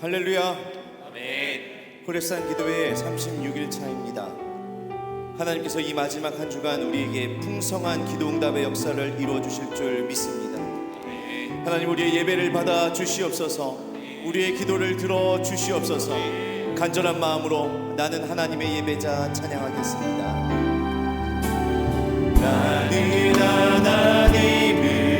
할렐루야. 아멘. 호레산 기도회 36일 차입니다. 하나님께서 이 마지막 한 주간 우리에게 풍성한 기도응답의 역사를 이루어 주실 줄 믿습니다. 하나님, 우리의 예배를 받아 주시옵소서. 우리의 기도를 들어 주시옵소서. 간절한 마음으로 나는 하나님의 예배자 찬양하겠습니다. 나는 하나님을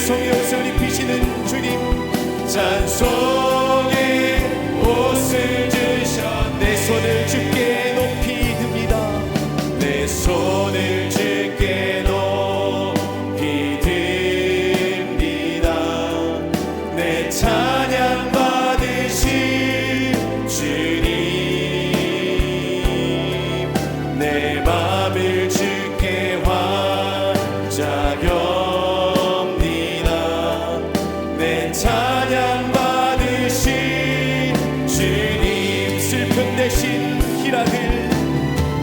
찬송의 옷을 입히시는 주님, 찬송의 옷을 주셔. 내 손을 주께 높이 듭니다. 내 손을 주께 높이 듭니다. 내 찬양 받으신 주님, 내 맘을 주께 환자여 찬양 받으신 주님, 슬픔 대신 희락을,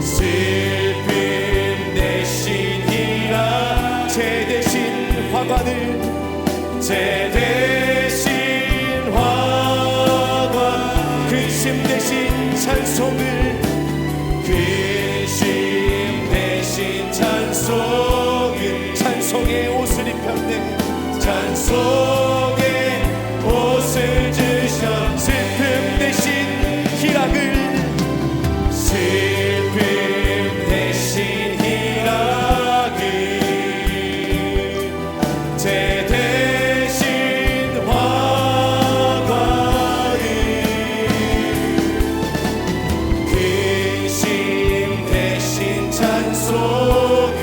슬픔 대신 희락, 죄 대신 화관을, 죄 대신 화관, 근심 대신 찬송을, 귀신 대신 찬송의 옷을 입혔네. 찬송의 옷을 주셔. 슬픔 대신 희락을, 슬픔 대신 희락을, 죄 대신 화관을, 근심 대신 찬송을,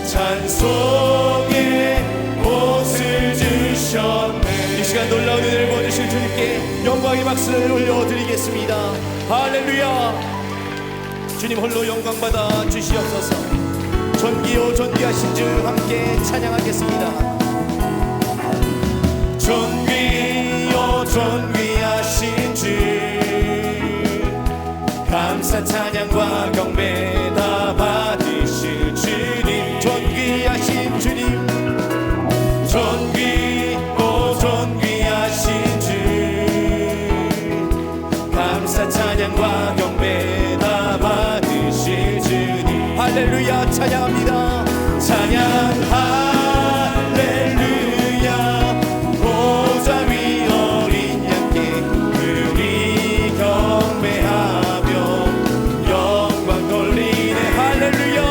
찬송의 옷을 주셨네. 이 시간 놀라운 은혜를 보여주실 주님께 영광의 박수를 올려드리겠습니다. 할렐루야. 주님 홀로 영광받아 주시옵소서. 존귀요 존귀하신 주 함께 찬양하겠습니다. 존귀요 존귀하신 주, 감사 찬양과 경배 다 받으실 주님. 존귀하신 주님, 존귀요 존귀하신 주, 감사 찬양과 경배 다 받으실 주님. 할렐루야. 찬양합니다. 찬양 할렐루야. 보좌 위 어린 양께 우리 경배하며 영광 돌리네. 할렐루야.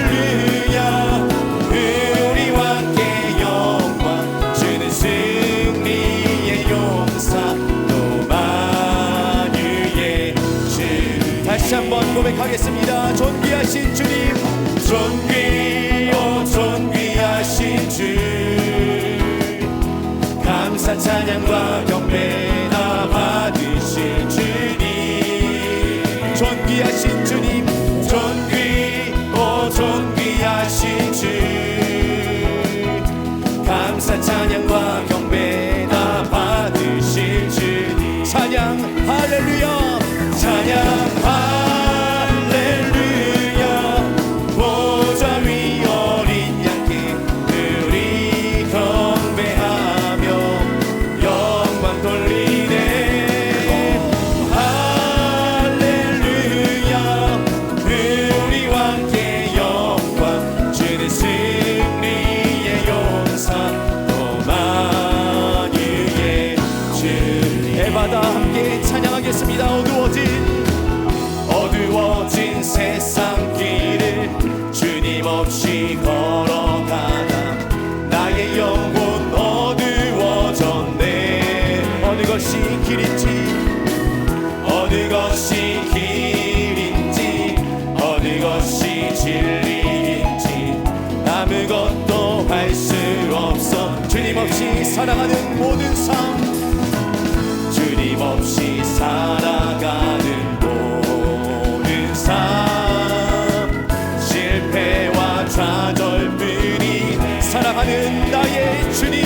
할렐루야. 우리 왕께 영광 주는 승리의 용사 또 만유의 주. 다시 한번 고백하겠습니다. 존귀하신 주님, 존귀요 존귀하신 주, 감사 찬양과 경배 다 받으실 주님. 존귀하신 주님, 존귀요 존귀하신 주, 감사 찬양과 경배 다 받으실 주님. 찬양 할렐루야. 찬양 할렐루야. 보좌 위 어린 양께 우리 경배하며 영광 돌리네. 할렐루야. 우리 왕께 영광 주는 승리의 용사 또 만유의 주. 에바다 함께 찬양하겠습니다. 어두워진 세상 길을 주님 없이 걸어가다 나의 영혼 어두워졌네. 어느 것이 길인지, 어느 것이 길인지, 어느 것이 진리인지 아무것도 할 수 없어. 주님 없이 살아가는 모든 삶, 주님 없이 살아가는 모든 삶, 실패와 좌절뿐이 살아가는 나의 주님,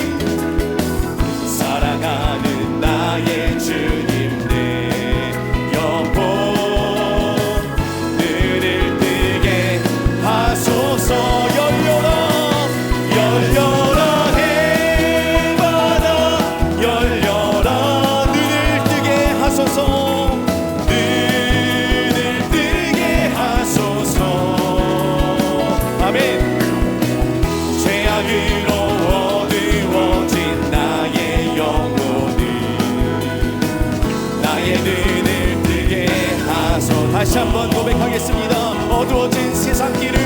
살아가는 나의 주님. 내 영혼 눈을 뜨게 하소서. 열려라 열려라 해바다 열려라. 눈을 뜨게 하소서. 눈을 뜨게 하소서. 아멘. 죄악으로 어두워진 나의 영혼을, 나의 눈을 뜨게 하소서. 다시 한번 고백하겠습니다. 어두워진 세상 길을,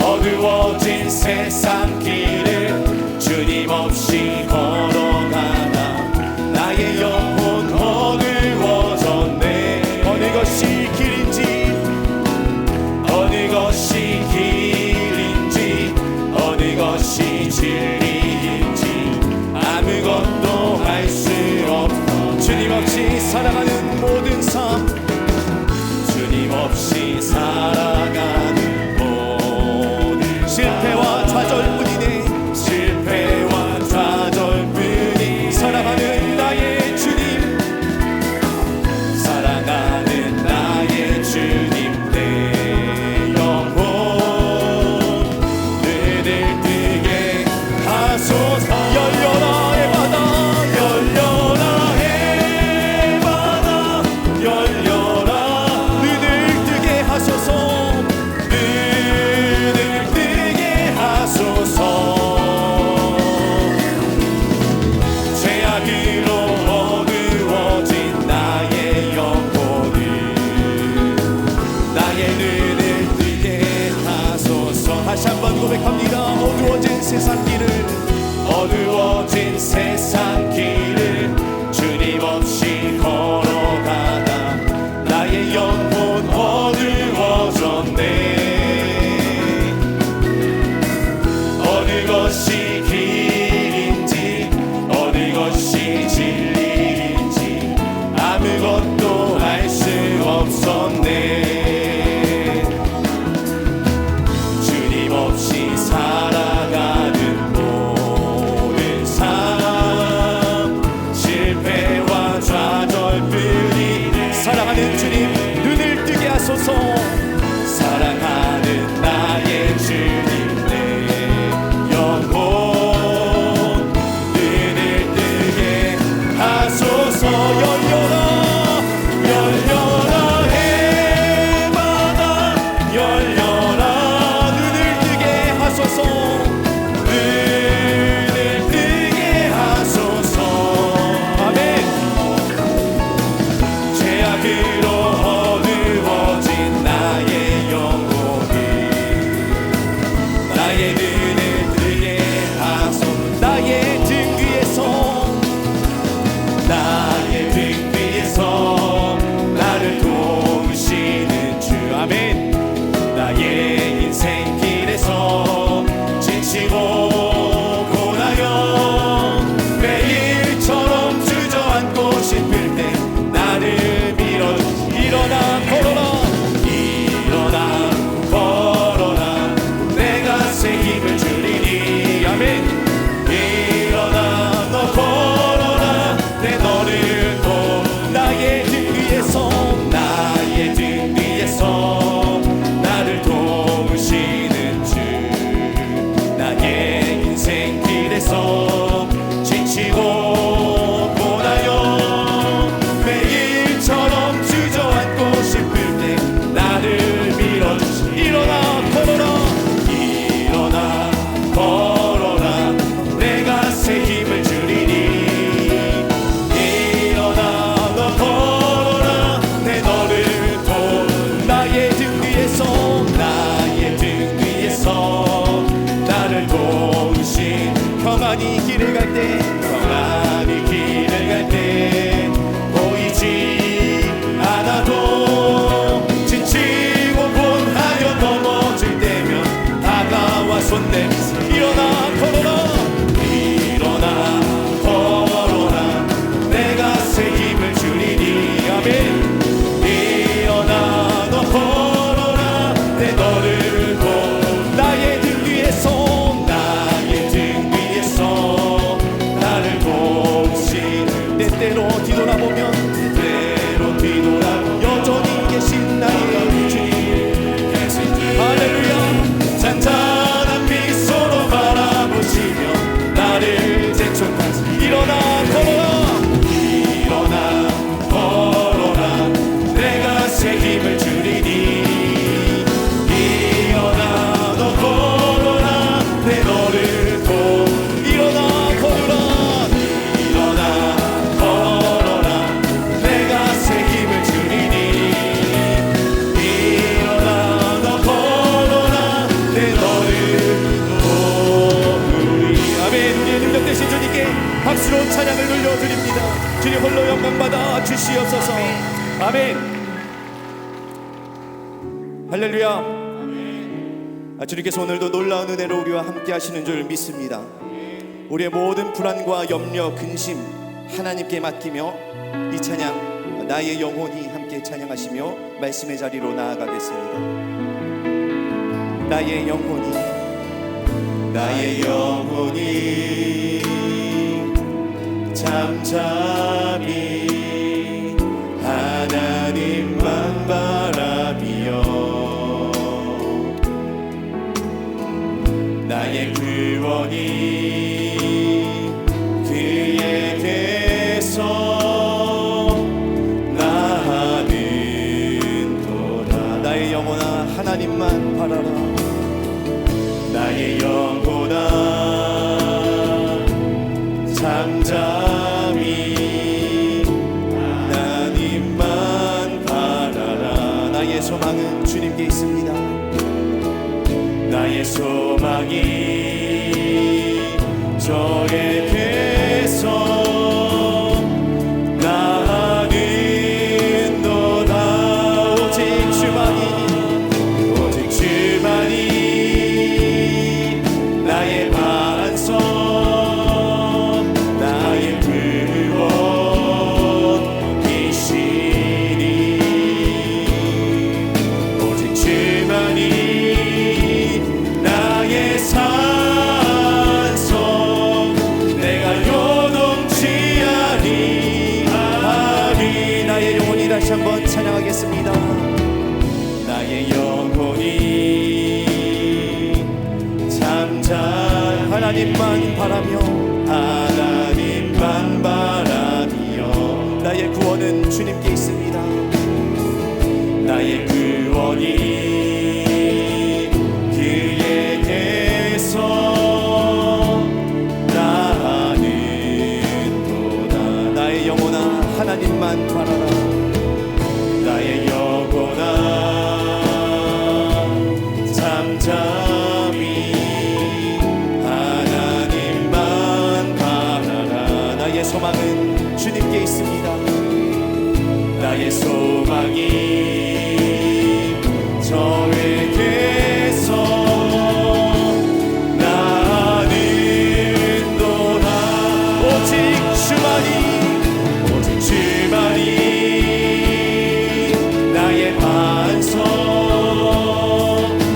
어두워진 세상 길을 주님 없이 걸어가다 나의 영혼 어두워졌네. 어느 것이 길인지, 어느 것이 길인지, 어느 것이 진리인지 아무것도 할 수 없어. 주님 없이 살아가는 모든 삶, 주님 없이 살아가는 모든 실패와 좌절뿐이네. 실패와 좌절뿐이 살아가는 나의 주님, 살아가는 나의 주님. 내 영혼 눈을 뜨게 하소서. 열려라 해바다 열려라 해바다 사랑하는 주님 눈을 뜨게 하소서. 사랑하는 나의 주님 내 영혼 눈을 뜨게 하소서. 열려라 해마다 열려라 눈을 뜨게 하소서. 눈을 뜨게 하소서. 아멘. 죄악으로 어두워진 나의 영혼이 나의 눈을 뜨게 하소서. 나의 등 위에서 나의 등 위에서 나를 도우시는 주. 아멘. 나의 인생길에서 지치고 고나여 매일처럼 주저앉고 싶을 때 나를 밀어 일어나 걸어라. 일어나 걸어라. 내가 새 힘을 주리니. 아멘. 일어나 너 걸어라. 내 너를 도 나의 등 위에서 나의 등 위에서 나를 도우시는 주. 나의 인생길에서 지치고 고나여 매일처럼 주저앉고 싶을 때 나를 밀어주시. 일어나 걸어라. 일어나 걸어라. 내가 새 힘을 주리니. 일어나 너 걸어라. 내 너를 도 나의 등 위에서 나의 등 위에서 나를 도우신. 평안히 길을 갈 때 평안히 길을 갈 때 보이지 않아도 지치고 곤하여 넘어질 때면 다가와 손내. 일어나 걸어라. 일어나 걸어라. 내가 새 힘을 주리니. 아멘. 일어나 너 걸어라. 내 너를 도 나의 등 위에서 나의 등 위에서 나를 도우신. 때때로 뒤돌아보면 때때로 뒤돌아 여전히 계신 나의 주님. 할렐루야. 잔잔한 미소로 바라보시며 나를 재촉하시. 일어나 걸어라. 일어나 걸어라. 내가 새 힘을 주리니. 일어나 너 걸어라. 내 너를 도 일어나 걸어라. 일어나 걸어라. 내가 새 힘을 주리니. 일어나 너 걸어라. 내 너를 도우리. 아멘. 우리의 능력 되신 주님께 박수로 찬양을 돌려드립니다. 주님 홀로 영광받아 주시옵소서. 아멘. 할렐루야. 주님께서 오늘도 놀라운 은혜로 우리와 함께 하시는 줄 믿습니다. 우리의 모든 불안과 염려, 근심 하나님께 맡기며 이 찬양 나의 영혼이 함께 찬양하시며 말씀의 자리로 나아가겠습니다. 나의 영혼이 나의 영혼이 잠잠히 하나님만 바라비어 나의 구원이 그에게서 나는도다. 나의 영혼아 하나님만 바라라. 나의 영혼아 잠잠히 하나님만 바라라. 나의 소망은 주님께 있습니다. 나의 소망이 저에게서 나는도다. 오직 주만이 나의 반석 나의 구원이시니. 오직 주만이 나의 산성 영혼이 다시 한번 찬양하겠습니다. 나의 영혼이 잠잠 하나님만 바라며 하나님만 바라며 나의 구원은 주님께 있습니다. 나의 구원이 그에게서 나는도다. 나의 영혼아 하나님만 바라라. 나의 영혼아 잠잠히 하나님만 바라라. 나의 소망은 주님께 있습니다. 나의 소망이 저에게서 나는도다. 오직 주만이 나의 반석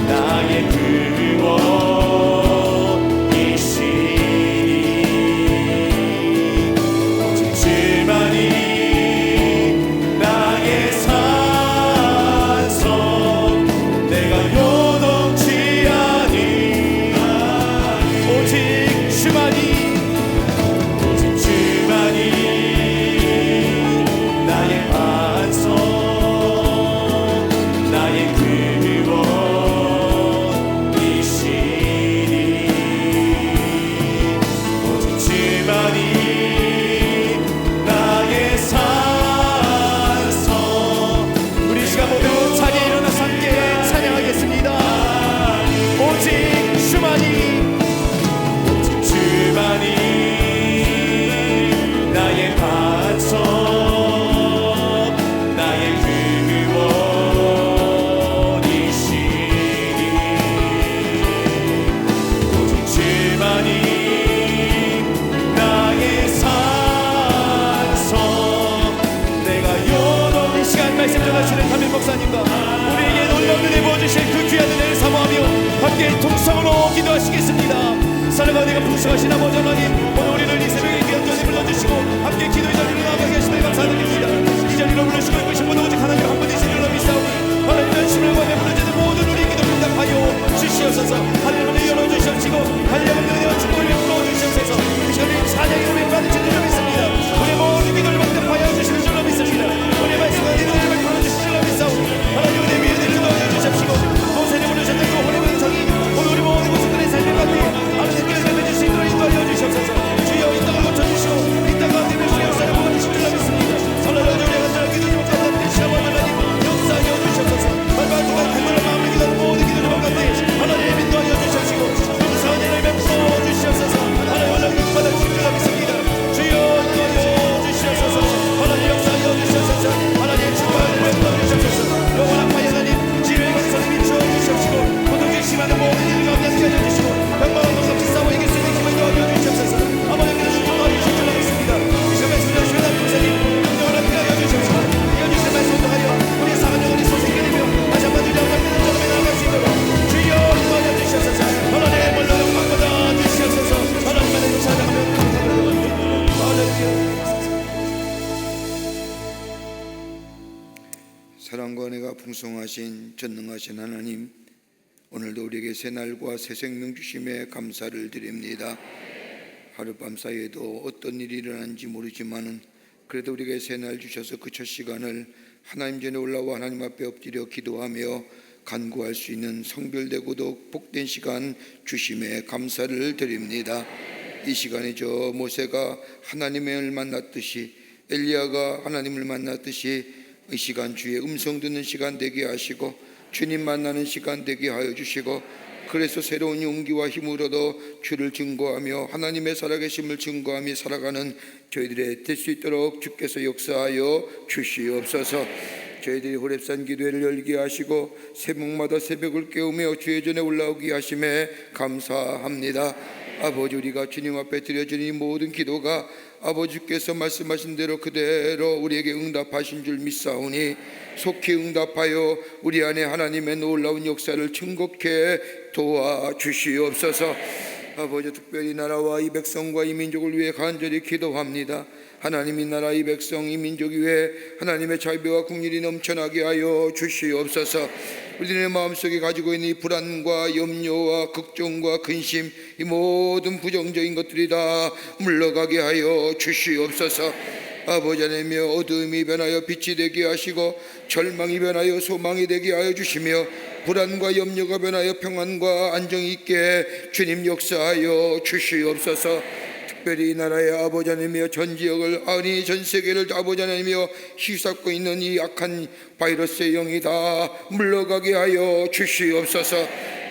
나의 구원이시니 오직 주만이 나의 산성 내가 요동치 아니 오직 주만이 나의 반석 나의 구원이시니 오직 주만이 나의 산성. 우리 시간 모두 자리에 일어나서 함께 찬양하겠습니다. 오직 주만이 나의 반석 나의 구원이시니 오직 주만이 나의 산성 내가 요동. 이 시간 말씀 전하시는 담임 목사님과 우리에게 놀라운 은혜 부어주실 그 귀한 은혜를 사모하며 함께 통성으로 기도하시겠습니다. 사랑과 은혜가 풍성하신 아버지 하나님, 오늘 우리를 이 새벽에 귀한 전에 불러주시고 함께 기도의 자리로 나아가게 하시며 감사드립니다. 이 자리로 부르시고 있으신 분은 오직 하나님 한 분이신 줄로 믿사오니 하나님의 심을 구하며 부르짖는 모든 우리의 기도 응답하여 주시옵소서. 하늘문을 열어주시옵시고 한량없는 은혜와 축복을 부어주시옵소서. 이 시간에 찬양의 은혜를 받으신 줄로 믿습니다. 우리의 모든 기도를 응답하여 주시는 줄로 믿습니다. 우리의 말씀과 은혜를 베풀어 주시는 줄로 믿사오니 하나님 은혜 위에 내려 주시옵시고 모세를 부르셨던 그 호reb의 성이 오늘 우리 모든 모습들의 삶을 받게 하나님께서 맺을 수 있도록 인도하여 주시옵소서. 주여 이 땅을 고쳐주시고 이 땅 가운데 주의 역사를 보여주신 줄로 믿습니다. 설날로 우리가 간절한 기도 좀 감사드리는 시간 하나님 역사하여 주시옵소서. 말과 누가 간절한 마음을 기도하는 모든 기도를 가운데 하나님 인도하여 주시옵시고 감사한 은혜를 베풀어 주시옵소서. 하나님 원하는 것 받아주신 줄로 믿습니다. 주여 인도하여 주시옵소서. 하나님 역사하여 주시옵소서. 하나님 축복을 베풀어 주시옵소서. 영원한 파이 하나님 지혜의 강성을 비추어 주시옵시고 고통이 심하는 모든 일을 가운데 함께 해주시고 평범한 것없이 싸워 이길 수 있는 힘을 더하여 주시옵소서. 아버지께서 축복하여 주실 줄로 믿습니다. 이 시간 말씀을 주시는 하나님 목사님 영원한 피가 하여 주시옵소서. 이어주시는 말씀을 통하여 우리의 상한 영혼이 소생케 되며 다시 한번 주님 앞에 전함에 나아갈 수 있도록 주여 인도하여 주시옵소서. 하나님 물론 영광 받아 주시옵소서. 하나님만의 찬양하며 감사드립니다. 할렐루야. 사랑과 은혜가 풍성하신 전능하신 하나님, 오늘도 우리에게 새 날과 새 생명 주심에 감사를 드립니다. 하룻밤 사이에도 어떤 일이 일어난지 모르지만은 그래도 우리에게 새 날 주셔서 그 첫 시간을 하나님 전에 올라와 하나님 앞에 엎드려 기도하며 간구할 수 있는 성별되고도 복된 시간 주심에 감사를 드립니다. 이 시간에 저 모세가 하나님을 만났듯이 엘리야가 하나님을 만났듯이 이 시간 주의 음성 듣는 시간 되게 하시고 주님 만나는 시간 되게 하여 주시고 그래서 새로운 용기와 힘을 얻어 주를 증거하며 하나님의 살아계심을 증거하며 살아가는 저희들의 될 수 있도록 주께서 역사하여 주시옵소서. 저희들이 호렙산 기도회를 열게 하시고 새벽마다 새벽을 깨우며 주의 전에 올라오게 하심에 감사합니다. 아버지, 우리가 주님 앞에 드려지는 이 모든 기도가 아버지께서 말씀하신 대로 그대로 우리에게 응답하신 줄 믿사오니 속히 응답하여 우리 안에 하나님의 놀라운 역사를 증거케 도와주시옵소서. 아버지, 특별히 나라와 이 백성과 이 민족을 위해 간절히 기도합니다. 하나님이 나라 이 백성 이 민족 위에 하나님의 자비와 긍휼이 넘쳐나게 하여 주시옵소서. 우리들의 마음속에 가지고 있는 이 불안과 염려와 걱정과 근심, 이 모든 부정적인 것들이 다 물러가게 하여 주시옵소서. 아버지 하나님이여, 어두움이 변하여 빛이 되게 하시고 절망이 변하여 소망이 되게 하여 주시며 불안과 염려가 변하여 평안과 안정이 있게 주님 역사하여 주시옵소서. 특별히 이 나라의 아버지 하나님이여, 전 지역을 아니 전 세계를 아버지 하나님이여 휘잡고 있는 이 악한 바이러스의 영이 다 물러가게 하여 주시옵소서.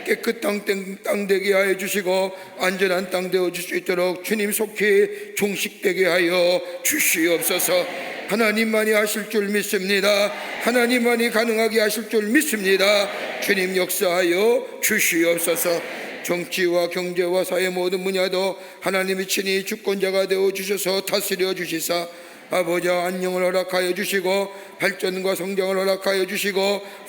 깨끗한 땅 되게 하여 주시고 안전한 땅 되어 줄 수 있도록 주님 속히 종식되게 하여 주시옵소서. 하나님만이 하실 줄 믿습니다. 하나님만이 가능하게 하실 줄 믿습니다. 주님 역사하여 주시옵소서. 정치와 경제와 사회 모든 분야도 하나님이 친히 주권자가 되어 주셔서 다스려 주시사 아버지 안녕을 허락하여 주시고 발전과 성장을 허락하여 주시고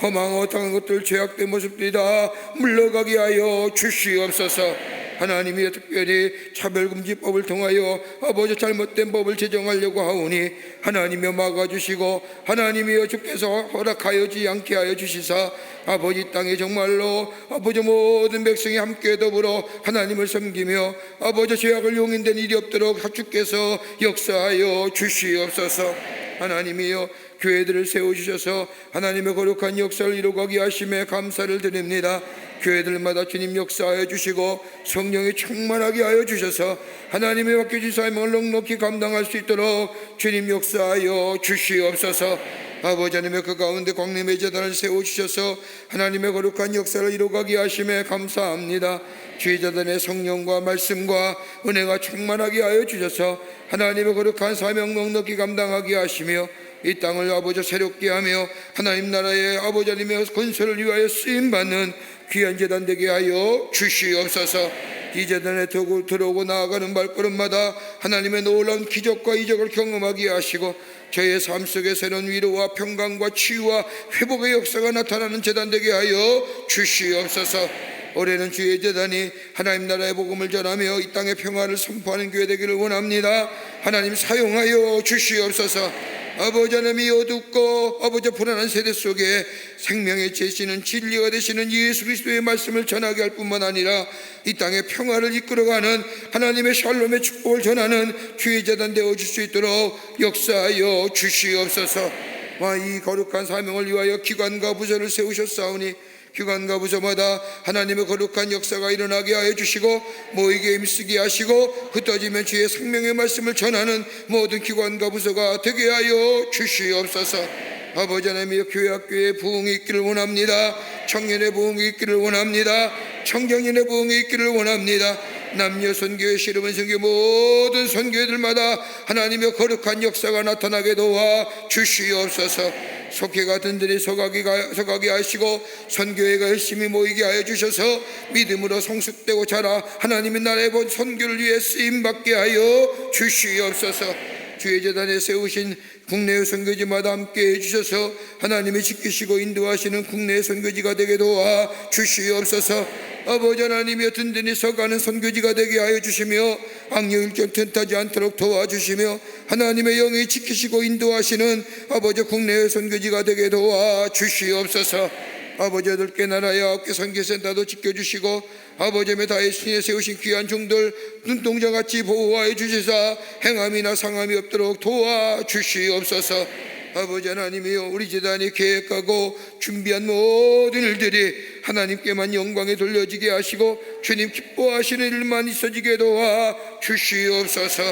허망하고 당한 것들 죄악된 모습들이 다 물러가게 하여 주시옵소서. 하나님이 특별히 차별금지법을 통하여 아버지 잘못된 법을 제정하려고 하오니 하나님이 막아주시고 하나님이여 주께서 허락하여지 않게 하여 주시사 아버지 땅에 정말로 아버지 모든 백성이 함께 더불어 하나님을 섬기며 아버지 죄악을 용인된 일이 없도록 주께서 역사하여 주시옵소서. 하나님이여 교회들을 세우셔서 하나님의 거룩한 역사를 이루가게 하심에 감사를 드립니다. 교회들마다 주님 역사하여 주시고 성령이 충만하게 하여 주셔서 하나님의 맡겨진 사명을 넉넉히 감당할 수 있도록 주님 역사하여 주시옵소서. 아버지 하나님의 그 가운데 광림의 제단을 세우셔서 하나님의 거룩한 역사를 이루가게 하심에 감사합니다. 주의자단의 성령과 말씀과 은혜가 충만하게 하여 주셔서 하나님의 거룩한 사명 넉넉히 감당하게 하시며 이 땅을 아버지 새롭게 하며 하나님 나라의 아버지 하나님의 건설을 위하여 쓰임받는 귀한 제단 되게 하여 주시옵소서. 이 제단에 들어오고 나아가는 발걸음마다 하나님의 놀라운 기적과 이적을 경험하게 하시고 저의 삶 속에 새로운 위로와 평강과 치유와 회복의 역사가 나타나는 제단 되게 하여 주시옵소서. 올해는 주의 제단이 하나님 나라의 복음을 전하며 이 땅의 평화를 선포하는 교회 되기를 원합니다. 하나님 사용하여 주시옵소서. 아버지 하나님이 어둡고 아버지 불안한 세대 속에 생명의 제시는 진리가 되시는 예수 그리스도의 말씀을 전하게 할 뿐만 아니라 이 땅의 평화를 이끌어가는 하나님의 샬롬의 축복을 전하는 주의 제단 되어줄 수 있도록 역사하여 주시옵소서. 이 거룩한 사명을 위하여 기관과 부서를 세우셨사오니 기관과 부서마다 하나님의 거룩한 역사가 일어나게 하여 주시고 모이게 힘쓰게 하시고 흩어지면 주의 생명의 말씀을 전하는 모든 기관과 부서가 되게 하여 주시옵소서. 아버지 하나님의 교회 학교에 부흥이 있기를 원합니다. 청년의 부흥이 있기를 원합니다. 청장년의 부흥이 있기를 원합니다. 남녀 선교회, 시르번 선교회 모든 선교회들마다 하나님의 거룩한 역사가 나타나게 도와 주시옵소서. 속회가 든든히 서가게 하시고 선교회가 열심히 모이게 하여 주셔서 믿음으로 성숙되고 자라 하나님의 나라의 본 선교를 위해 쓰임받게 하여 주시옵소서. 주의 제단에 세우신 국내의 선교지마다 함께 해주셔서 하나님이 지키시고 인도하시는 국내의 선교지가 되게 도와 주시옵소서. 아버지 하나님이여 든든히 서가는 선교지가 되게 하여 주시며 악령일정 틈타지 않도록 도와주시며 하나님의 영이 지키시고 인도하시는 아버지 국내의 선교지가 되게 도와 주시옵소서. 아버지 아들께 나라의 9개 선교센터도 지켜주시고 아버지의 다의 신에 세우신 귀한 종들 눈동자같이 보호하여 주시사 행함이나 상함이 없도록 도와주시옵소서. 아버지 하나님이여 우리 제단이 계획하고 준비한 모든 일들이 하나님께만 영광에 돌려지게 하시고 주님 기뻐하시는 일만 있어지게 도와 주시옵소서.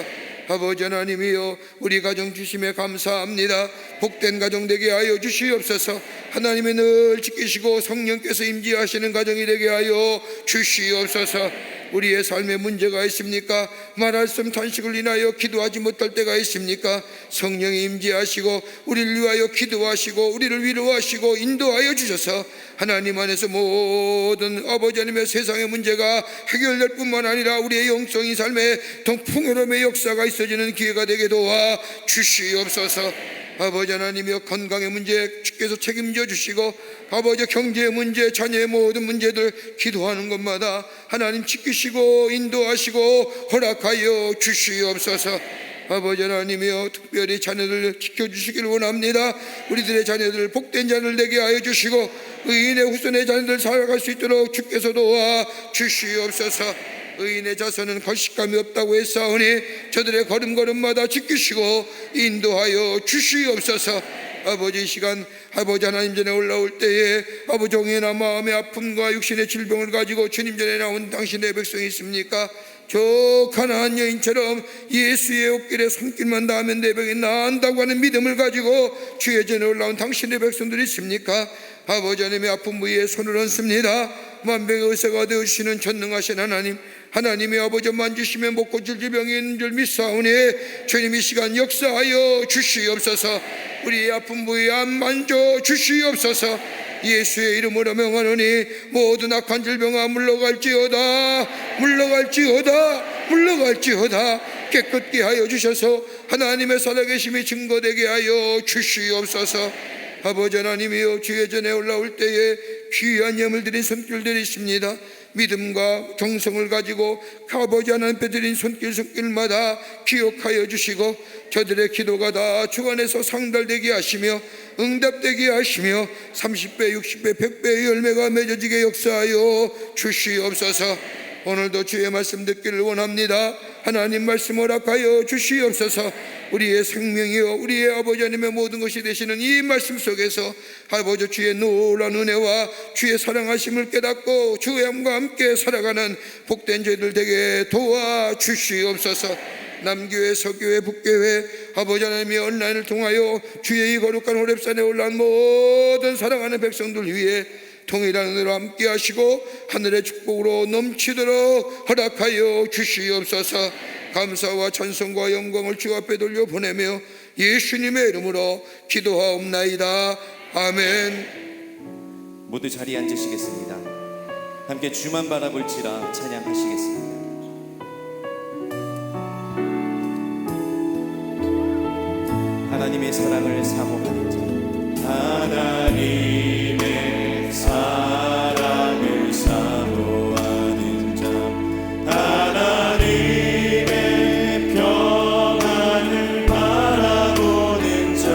아버지 하나님이여 우리 가정 주심에 감사합니다. 복된 가정 되게 하여 주시옵소서. 하나님이 늘 지키시고 성령께서 임재하시는 가정이 되게 하여 주시옵소서. 우리의 삶에 문제가 있습니까? 말할 수 없는 탄식을 인하여 기도하지 못할 때가 있습니까? 성령이 임재하시고 우리를 위하여 기도하시고 우리를 위로하시고 인도하여 주셔서 하나님 안에서 모든 아버지 하나님의 세상의 문제가 해결될 뿐만 아니라 우리의 영성의 삶에 더 풍요로움의 역사가 있어지는 기회가 되게 도와 주시옵소서. 아버지 하나님이여 건강의 문제 주께서 책임져 주시고 아버지 경제의 문제 자녀의 모든 문제들 기도하는 것마다 하나님 지키시고 인도하시고 허락하여 주시옵소서. 아버지 하나님이여 특별히 자녀들 지켜주시길 원합니다. 우리들의 자녀들 복된 자녀를 되게 하여 주시고 의인의 후손의 자녀들 살아갈 수 있도록 주께서 도와 주시옵소서. 의인의 자손은 거식감이 없다고 했사오니 저들의 걸음걸음마다 지키시고 인도하여 주시옵소서. 아버지, 이 시간 아버지 하나님 전에 올라올 때에 아버지 종이나 마음의 아픔과 육신의 질병을 가지고 주님 전에 나온 당신의 백성이 있습니까? 저 가나안 여인처럼 예수의 옷길에 손길만 닿으면 내 병이 나은다고 하는 믿음을 가지고 주의 전에 올라온 당신의 백성들이 있습니까? 아버지 하나님의 아픈 부위에 손을 얹습니다. 만병의 의사가 되어주시는 전능하신 하나님, 하나님의 아버지 만지시면 못 고칠 질병이 있는 줄 믿사오니 주님 이 시간 역사하여 주시옵소서. 우리의 아픈 부위에 안 만져 주시옵소서. 예수의 이름으로 명하노니 모든 악한 질병아 물러갈지어다, 물러갈지어다, 물러갈지어다. 깨끗게 하여 주셔서 하나님의 살아계심이 증거되게 하여 주시옵소서. 아버지 하나님이여, 주의 전에 올라올 때에 귀한 예물 드린 손길들이 있습니다. 믿음과 정성을 가지고 아버지 하나님 드린 손길마다 기억하여 주시고 저들의 기도가 다 주 안에서 상달되게 하시며 응답되게 하시며 30배, 60배, 100배의 열매가 맺어지게 역사하여 주시옵소서. 오늘도 주의 말씀 듣기를 원합니다. 하나님 말씀 허락하여 주시옵소서. 우리의 생명이요 우리의 아버지 하나님의 모든 것이 되시는 이 말씀 속에서 아버지 주의 놀라운 은혜와 주의 사랑하심을 깨닫고 주의 함과 함께 살아가는 복된 저희들 되게 도와주시옵소서. 남교회, 서교회, 북교회 아버지 하나님의 온라인을 통하여 주의 이 거룩한 호렙산에 올라온 모든 사랑하는 백성들 위해 통일한 은혜로 함께 하시고 하늘의 축복으로 넘치도록 허락하여 주시옵소서. 감사와 찬송과 영광을 주 앞에 돌려보내며 예수님의 이름으로 기도하옵나이다. 아멘. 모두 자리에 앉으시겠습니다. 함께 주만 바라볼지라 찬양하시겠습니다. 하나님의 사랑을 사모하는 자, 하나님의 사랑을 사모하는 자, 하나님의 평안을 바라보는 자,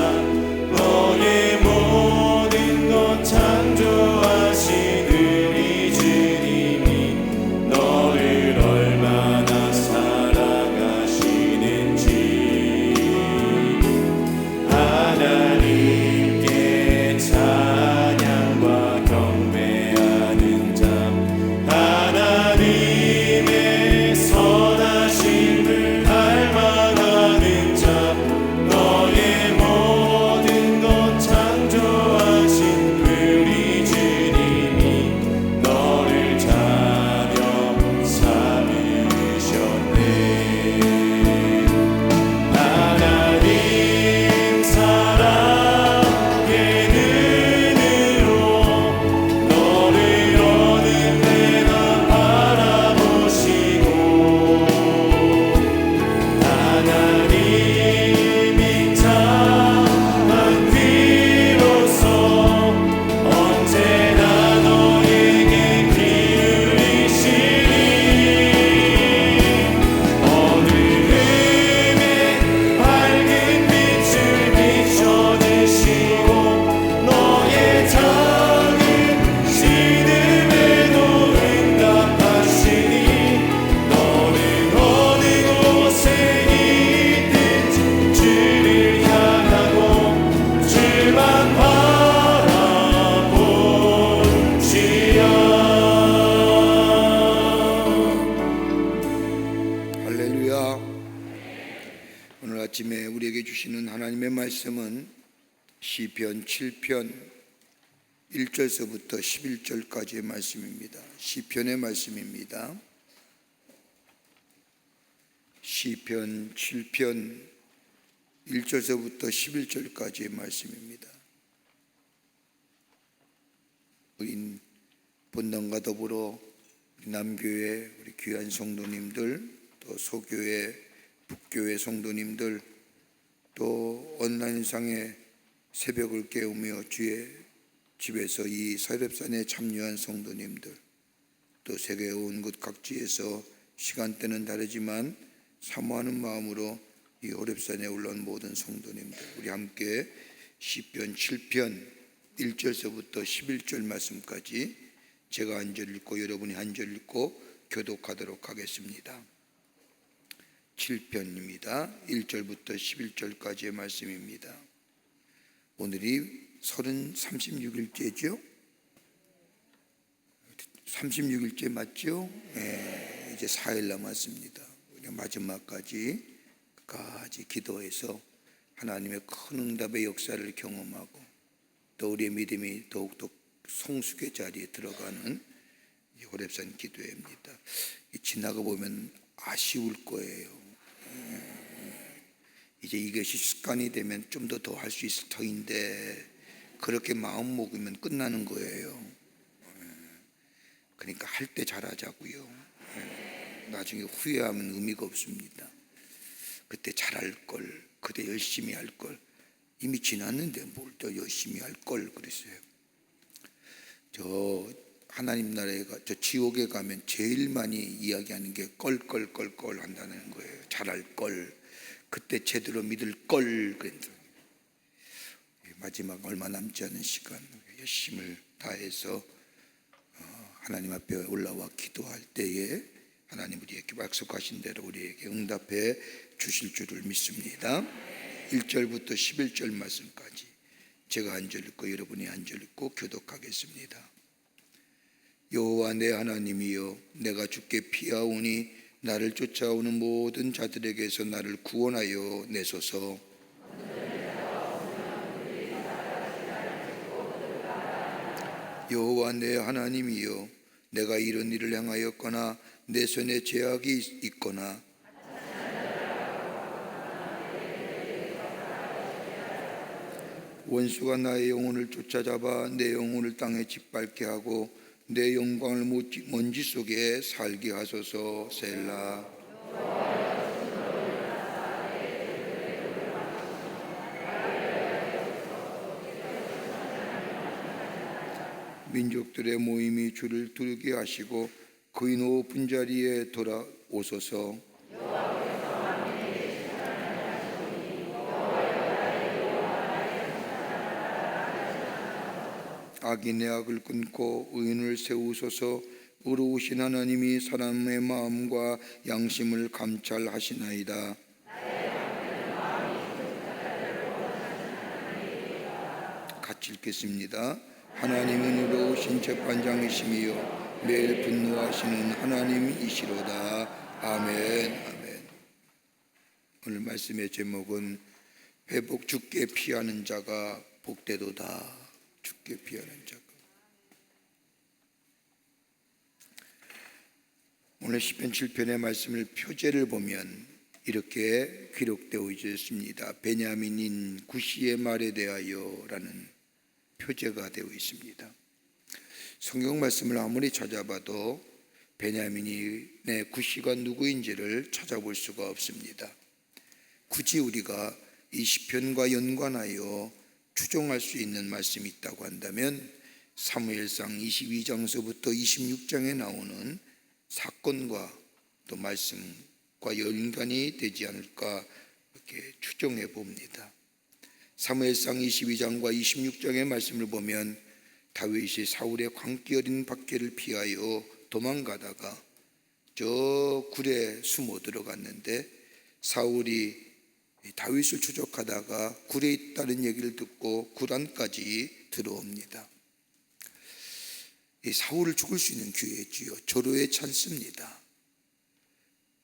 너의 모든 것 창조하신 우리 주님이 너를 얼마나 사랑하시는지 하나님께 찬양과 경배하는 자, 하나님의 선하심을 갈망하는 자, 너의 모든 것 창조하신 우리 주님이 너를 자녀 삼으셨네. 하나님 사랑의 눈으로 너를 어느 때나 바라보시고 하나님이 참한 귀로서 언제나 너에게 기울이시니 어두움에 밝은 빛을 비춰주시고 너의 작은 신음에도 응답하시니 너는 어느 곳에 있든지 주를 향하고 주만 바라볼지어다. 할렐루야. 오늘 아침에 우리에게 주시는 하나님의 말씀은 시편 7편 1절서부터 11절까지의 말씀입니다. 시편의 말씀입니다. 시편 7편 1절서부터 11절까지의 말씀입니다. 우리 본당과 더불어 우리 남교회 우리 귀한 성도님들, 또 소교회, 북교회 성도님들, 또 온라인상에 새벽을 깨우며 주의 집에서 이 사렙산에 참여한 성도님들, 또 세계 온 곳 각지에서 시간대는 다르지만 사모하는 마음으로 이 호렙산에 올라온 모든 성도님들, 우리 함께 시편 7편 1절서부터 11절 말씀까지 제가 한 절 읽고 여러분이 한 절 읽고 교독하도록 하겠습니다. 7편입니다. 1절부터 11절까지의 말씀입니다. 오늘이 36일째죠? 36일째 맞죠? 네, 이제 4일 남았습니다. 마지막까지 기도해서 하나님의 큰 응답의 역사를 경험하고 또 우리의 믿음이 더욱더 성숙의 자리에 들어가는 호렙산 기도회입니다. 지나가 보면 아쉬울 거예요. 이제 이것이 습관이 되면 좀 더 할 수 있을 터인데 그렇게 마음 먹으면 끝나는 거예요. 그러니까 할 때 잘하자고요. 나중에 후회하면 의미가 없습니다. 그때 잘할 걸, 그때 열심히 할 걸. 이미 지났는데 뭘 더 열심히 할 걸 그랬어요. 저 하나님 나라에 저 지옥에 가면 제일 많이 이야기하는 게 껄껄껄껄 한다는 거예요. 잘할 걸, 그때 제대로 믿을 걸 그랬다. 마지막 얼마 남지 않은 시간 열심을 다해서 하나님 앞에 올라와 기도할 때에 하나님 우리에게 약속하신 대로 우리에게 응답해 주실 줄을 믿습니다. 1절부터 11절 말씀까지 제가 한 절 읽고 여러분이 한 절 읽고 교독하겠습니다. 여호와 내 하나님이여, 내가 주께 피하오니 나를 쫓아오는 모든 자들에게서 나를 구원하여 내소서. 여호와 내 하나님이여, 내가 이런 일을 행하였거나 내 손에 죄악이 있거나 원수가 나의 영혼을 쫓아잡아 내 영혼을 땅에 짓밟게 하고 내 영광을 먼지 속에 살게 하소서. 셀라. 민족들의 모임이 주를 두르게 하시고 그의 높은 자리에 돌아오소서. 악인의 악을 끊고 의인을 세우소서. 의로우신 하나님이 사람의 마음과 양심을 감찰하시나이다. 같이 읽겠습니다. 하나님은 의로우신 재판장이시며 매일 분노하시는 하나님이시로다. 아멘. 아멘. 오늘 말씀의 제목은 회복 주께 피하는 자가 복되도다. 주께 피하는 자가. 오늘 시편 7편의 말씀을 표제를 보면 이렇게 기록되어 있습니다. 베냐민인 구시의 말에 대하여 라는 표제가 되어 있습니다. 성경 말씀을 아무리 찾아봐도 베냐민의 구시가 누구인지를 찾아볼 수가 없습니다. 굳이 우리가 이 시편과 연관하여 추정할 수 있는 말씀이 있다고 한다면 사무엘상 22장서부터 26장에 나오는 사건과 또 말씀과 연관이 되지 않을까 이렇게 추정해 봅니다. 사무엘상 22장과 26장의 말씀을 보면 다윗이 사울의 광기 어린 박해를 피하여 도망가다가 저 굴에 숨어 들어갔는데 사울이 다윗을 추적하다가 굴에 있다는 얘기를 듣고 굴 안까지 들어옵니다. 이 사울을 죽일 수 있는 기회지요. 절호의 찬스입니다.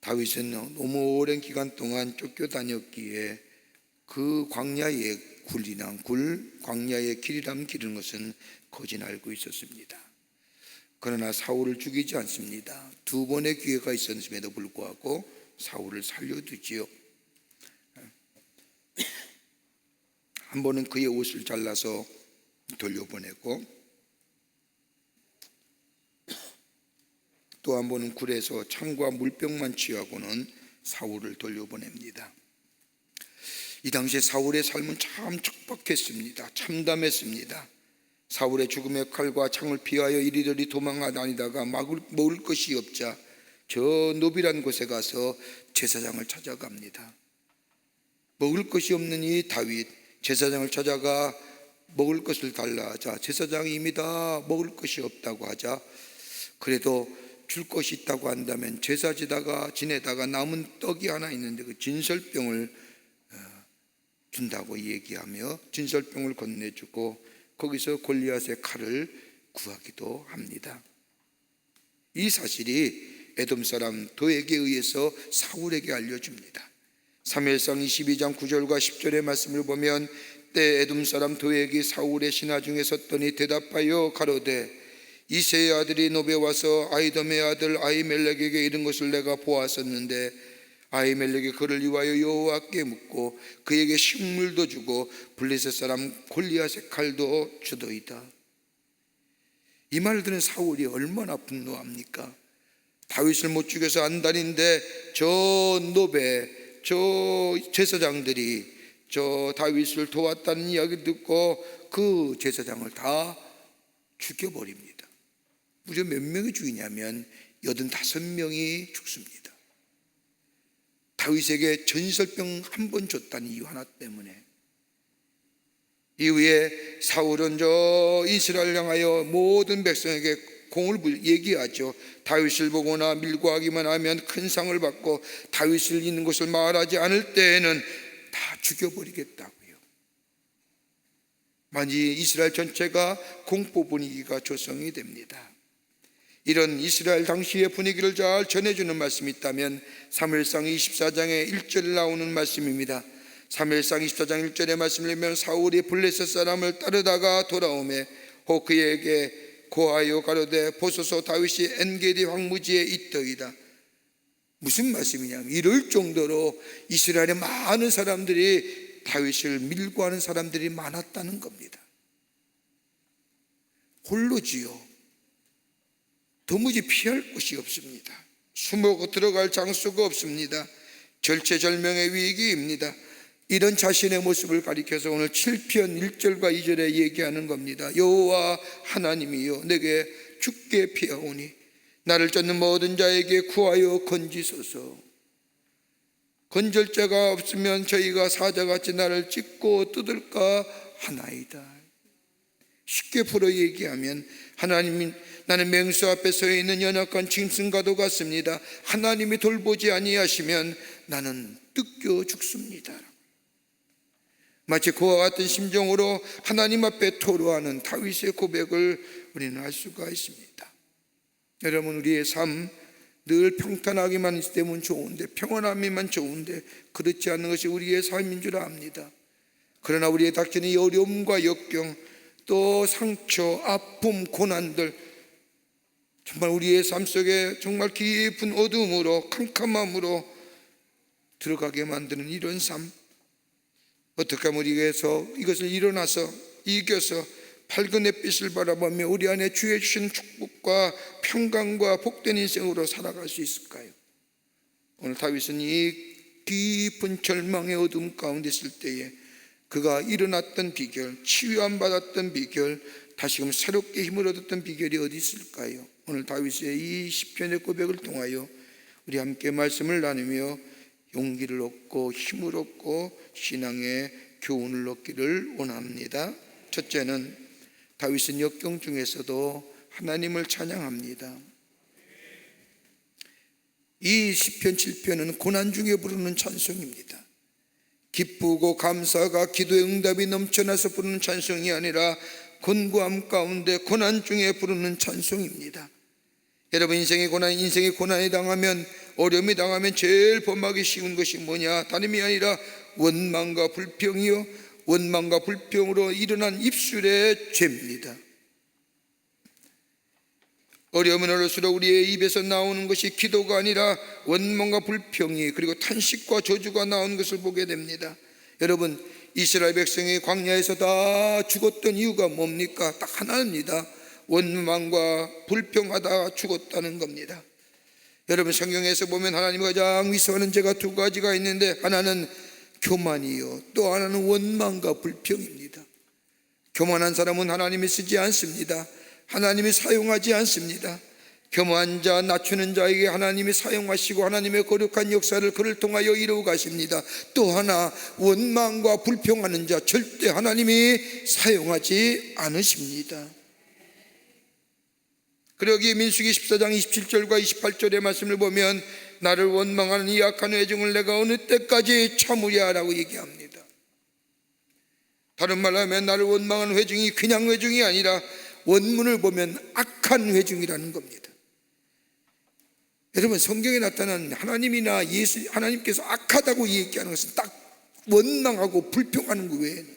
다윗은 너무 오랜 기간 동안 쫓겨다녔기에 그 광야의 굴이란 광야의 길이란 길은 것은 거진 알고 있었습니다. 그러나 사울을 죽이지 않습니다. 두 번의 기회가 있었음에도 불구하고 사울을 살려두지요. 한 번은 그의 옷을 잘라서 돌려보내고 또 한 번은 굴에서 창과 물병만 취하고는 사울을 돌려보냅니다. 이 당시에 사울의 삶은 참 척박했습니다. 참담했습니다. 사울의 죽음의 칼과 창을 피하여 이리저리 도망다니다가 먹을 것이 없자 저 노비란 곳에 가서 제사장을 찾아갑니다. 먹을 것이 없는 이 다윗, 제사장을 찾아가 먹을 것을 달라 하자 제사장이 이미 다 먹을 것이 없다고 하자, 그래도 줄 것이 있다고 한다면 제사 지내다가 남은 떡이 하나 있는데 그 진설병을 준다고 얘기하며 진설병을 건네주고 거기서 골리앗의 칼을 구하기도 합니다. 이 사실이 에돔 사람 도에게 의해서 사울에게 알려줍니다. 사무엘상 22장 9절과 10절의 말씀을 보면, 때 에돔 사람 도에게 사울의 신하 중에 섰더니 대답하여 가로되, 이새의 아들이 노베 와서 아히돔의 아들 아히멜렉에게 이른 것을 내가 보았었는데 아히멜렉이 그를 위하여 여호와께 묻고 그에게 식물도 주고 블레셋 사람 골리앗의 칼도 주더이다. 이 말을 들은 사울이 얼마나 분노합니까? 다윗을 못 죽여서 안달인데 저 노베, 저 제사장들이 저 다윗을 도왔다는 이야기 듣고 그 제사장을 다 죽여버립니다. 무려 몇 명이 죽이냐면 85명이 죽습니다. 다윗에게 전설병 한 번 줬다는 이유 하나 때문에. 이후에 사울은 저 이스라엘 향하여 모든 백성에게 공을 얘기하죠. 다윗을 보거나 밀고하기만 하면 큰 상을 받고 다윗을 있는 것을 말하지 않을 때에는 다 죽여버리겠다고요. 만일 이스라엘 전체가 공포 분위기가 조성이 됩니다. 이런 이스라엘 당시의 분위기를 잘 전해주는 말씀이 있다면 사무엘상 24장에 1절에 나오는 말씀입니다. 사무엘상 24장 1절의 말씀을 보면, 사울이 블레셋 사람을 따르다가 돌아오매 혹 그에게 고하여 가로되 보소서 다윗이 엔게디 황무지에 있더이다. 무슨 말씀이냐면 이럴 정도로 이스라엘의 많은 사람들이 다윗을 밀고 하는 사람들이 많았다는 겁니다. 홀로지요. 도무지 피할 곳이 없습니다. 숨어 들어갈 장소가 없습니다. 절체절명의 위기입니다. 이런 자신의 모습을 가리켜서 오늘 7편 1절과 2절에 얘기하는 겁니다. 여호와 하나님이여 내게 죽게 피하오니 나를 쫓는 모든 자에게 구하여 건지소서. 건질 자가 없으면 저희가 사자같이 나를 찢고 뜯을까 하나이다. 쉽게 풀어 얘기하면 하나님이 나는 맹수 앞에 서 있는 연약한 짐승과도 같습니다. 하나님이 돌보지 아니하시면 나는 뜯겨 죽습니다. 마치 그와 같은 심정으로 하나님 앞에 토로하는 다윗의 고백을 우리는 알 수가 있습니다. 여러분, 우리의 삶 늘 평탄하기만 있으면 좋은데, 평안함이만 좋은데 그렇지 않는 것이 우리의 삶인 줄 압니다. 그러나 우리의 닥치는 이 어려움과 역경, 또 상처, 아픔, 고난들, 정말 우리의 삶 속에 정말 깊은 어둠으로, 캄캄함으로 들어가게 만드는 이런 삶, 어떻게 하면 우리에게서 이것을 일어나서 이겨서 밝은 햇빛을 바라보며 우리 안에 주의 주신 축복과 평강과 복된 인생으로 살아갈 수 있을까요? 오늘 다윗은 이 깊은 절망의 어둠 가운데 있을 때에 그가 일어났던 비결, 치유함 받았던 비결, 다시금 새롭게 힘을 얻었던 비결이 어디 있을까요? 오늘 다윗의 이 시편의 고백을 통하여 우리 함께 말씀을 나누며 용기를 얻고 힘을 얻고 신앙의 교훈을 얻기를 원합니다. 첫째는 다윗은 역경 중에서도 하나님을 찬양합니다. 이 시편 7편은 고난 중에 부르는 찬송입니다. 기쁘고 감사가 기도의 응답이 넘쳐나서 부르는 찬송이 아니라 곤고함 가운데 고난 중에 부르는 찬송입니다. 여러분, 인생의 고난이 당하면, 어려움이 당하면 제일 범하기 쉬운 것이 뭐냐? 다름이 아니라 원망과 불평이요, 원망과 불평으로 일어난 입술의 죄입니다. 어려움은 올수록 우리의 입에서 나오는 것이 기도가 아니라 원망과 불평이, 그리고 탄식과 저주가 나오는 것을 보게 됩니다. 여러분, 이스라엘 백성이 광야에서 다 죽었던 이유가 뭡니까? 딱 하나입니다. 원망과 불평하다 죽었다는 겁니다. 여러분, 성경에서 보면 하나님이 가장 위선하는 죄가 두 가지가 있는데, 하나는 교만이요, 또 하나는 원망과 불평입니다. 교만한 사람은 하나님이 쓰지 않습니다. 하나님이 사용하지 않습니다. 겸허한 자, 낮추는 자에게 하나님이 사용하시고 하나님의 거룩한 역사를 그를 통하여 이루어 가십니다. 또 하나, 원망과 불평하는 자 절대 하나님이 사용하지 않으십니다. 그러기에 민수기 14장 27절과 28절의 말씀을 보면 나를 원망하는 이 악한 회중을 내가 어느 때까지 참으랴 라고 얘기합니다. 다른 말로 하면 나를 원망하는 회중이 그냥 회중이 아니라 원문을 보면 악한 회중이라는 겁니다. 여러분, 성경에 나타난 하나님이나 하나님께서 악하다고 얘기하는 것은 딱 원망하고 불평하는 것 외에는,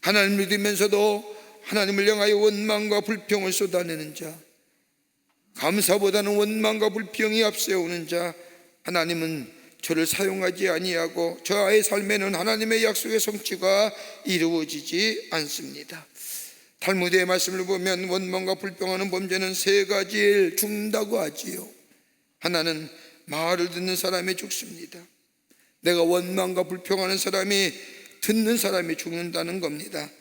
하나님을 믿으면서도 하나님을 향하여 원망과 불평을 쏟아내는 자, 감사보다는 원망과 불평이 앞세우는 자, 하나님은 저를 사용하지 아니하고 저의 삶에는 하나님의 약속의 성취가 이루어지지 않습니다. 탈무드의 말씀을 보면 원망과 불평하는 범죄는 세 가지를 죽는다고 하지요. 하나는 말을 듣는 사람이 죽습니다. 내가 원망과 불평하는 사람이, 듣는 사람이 죽는다는 겁니다.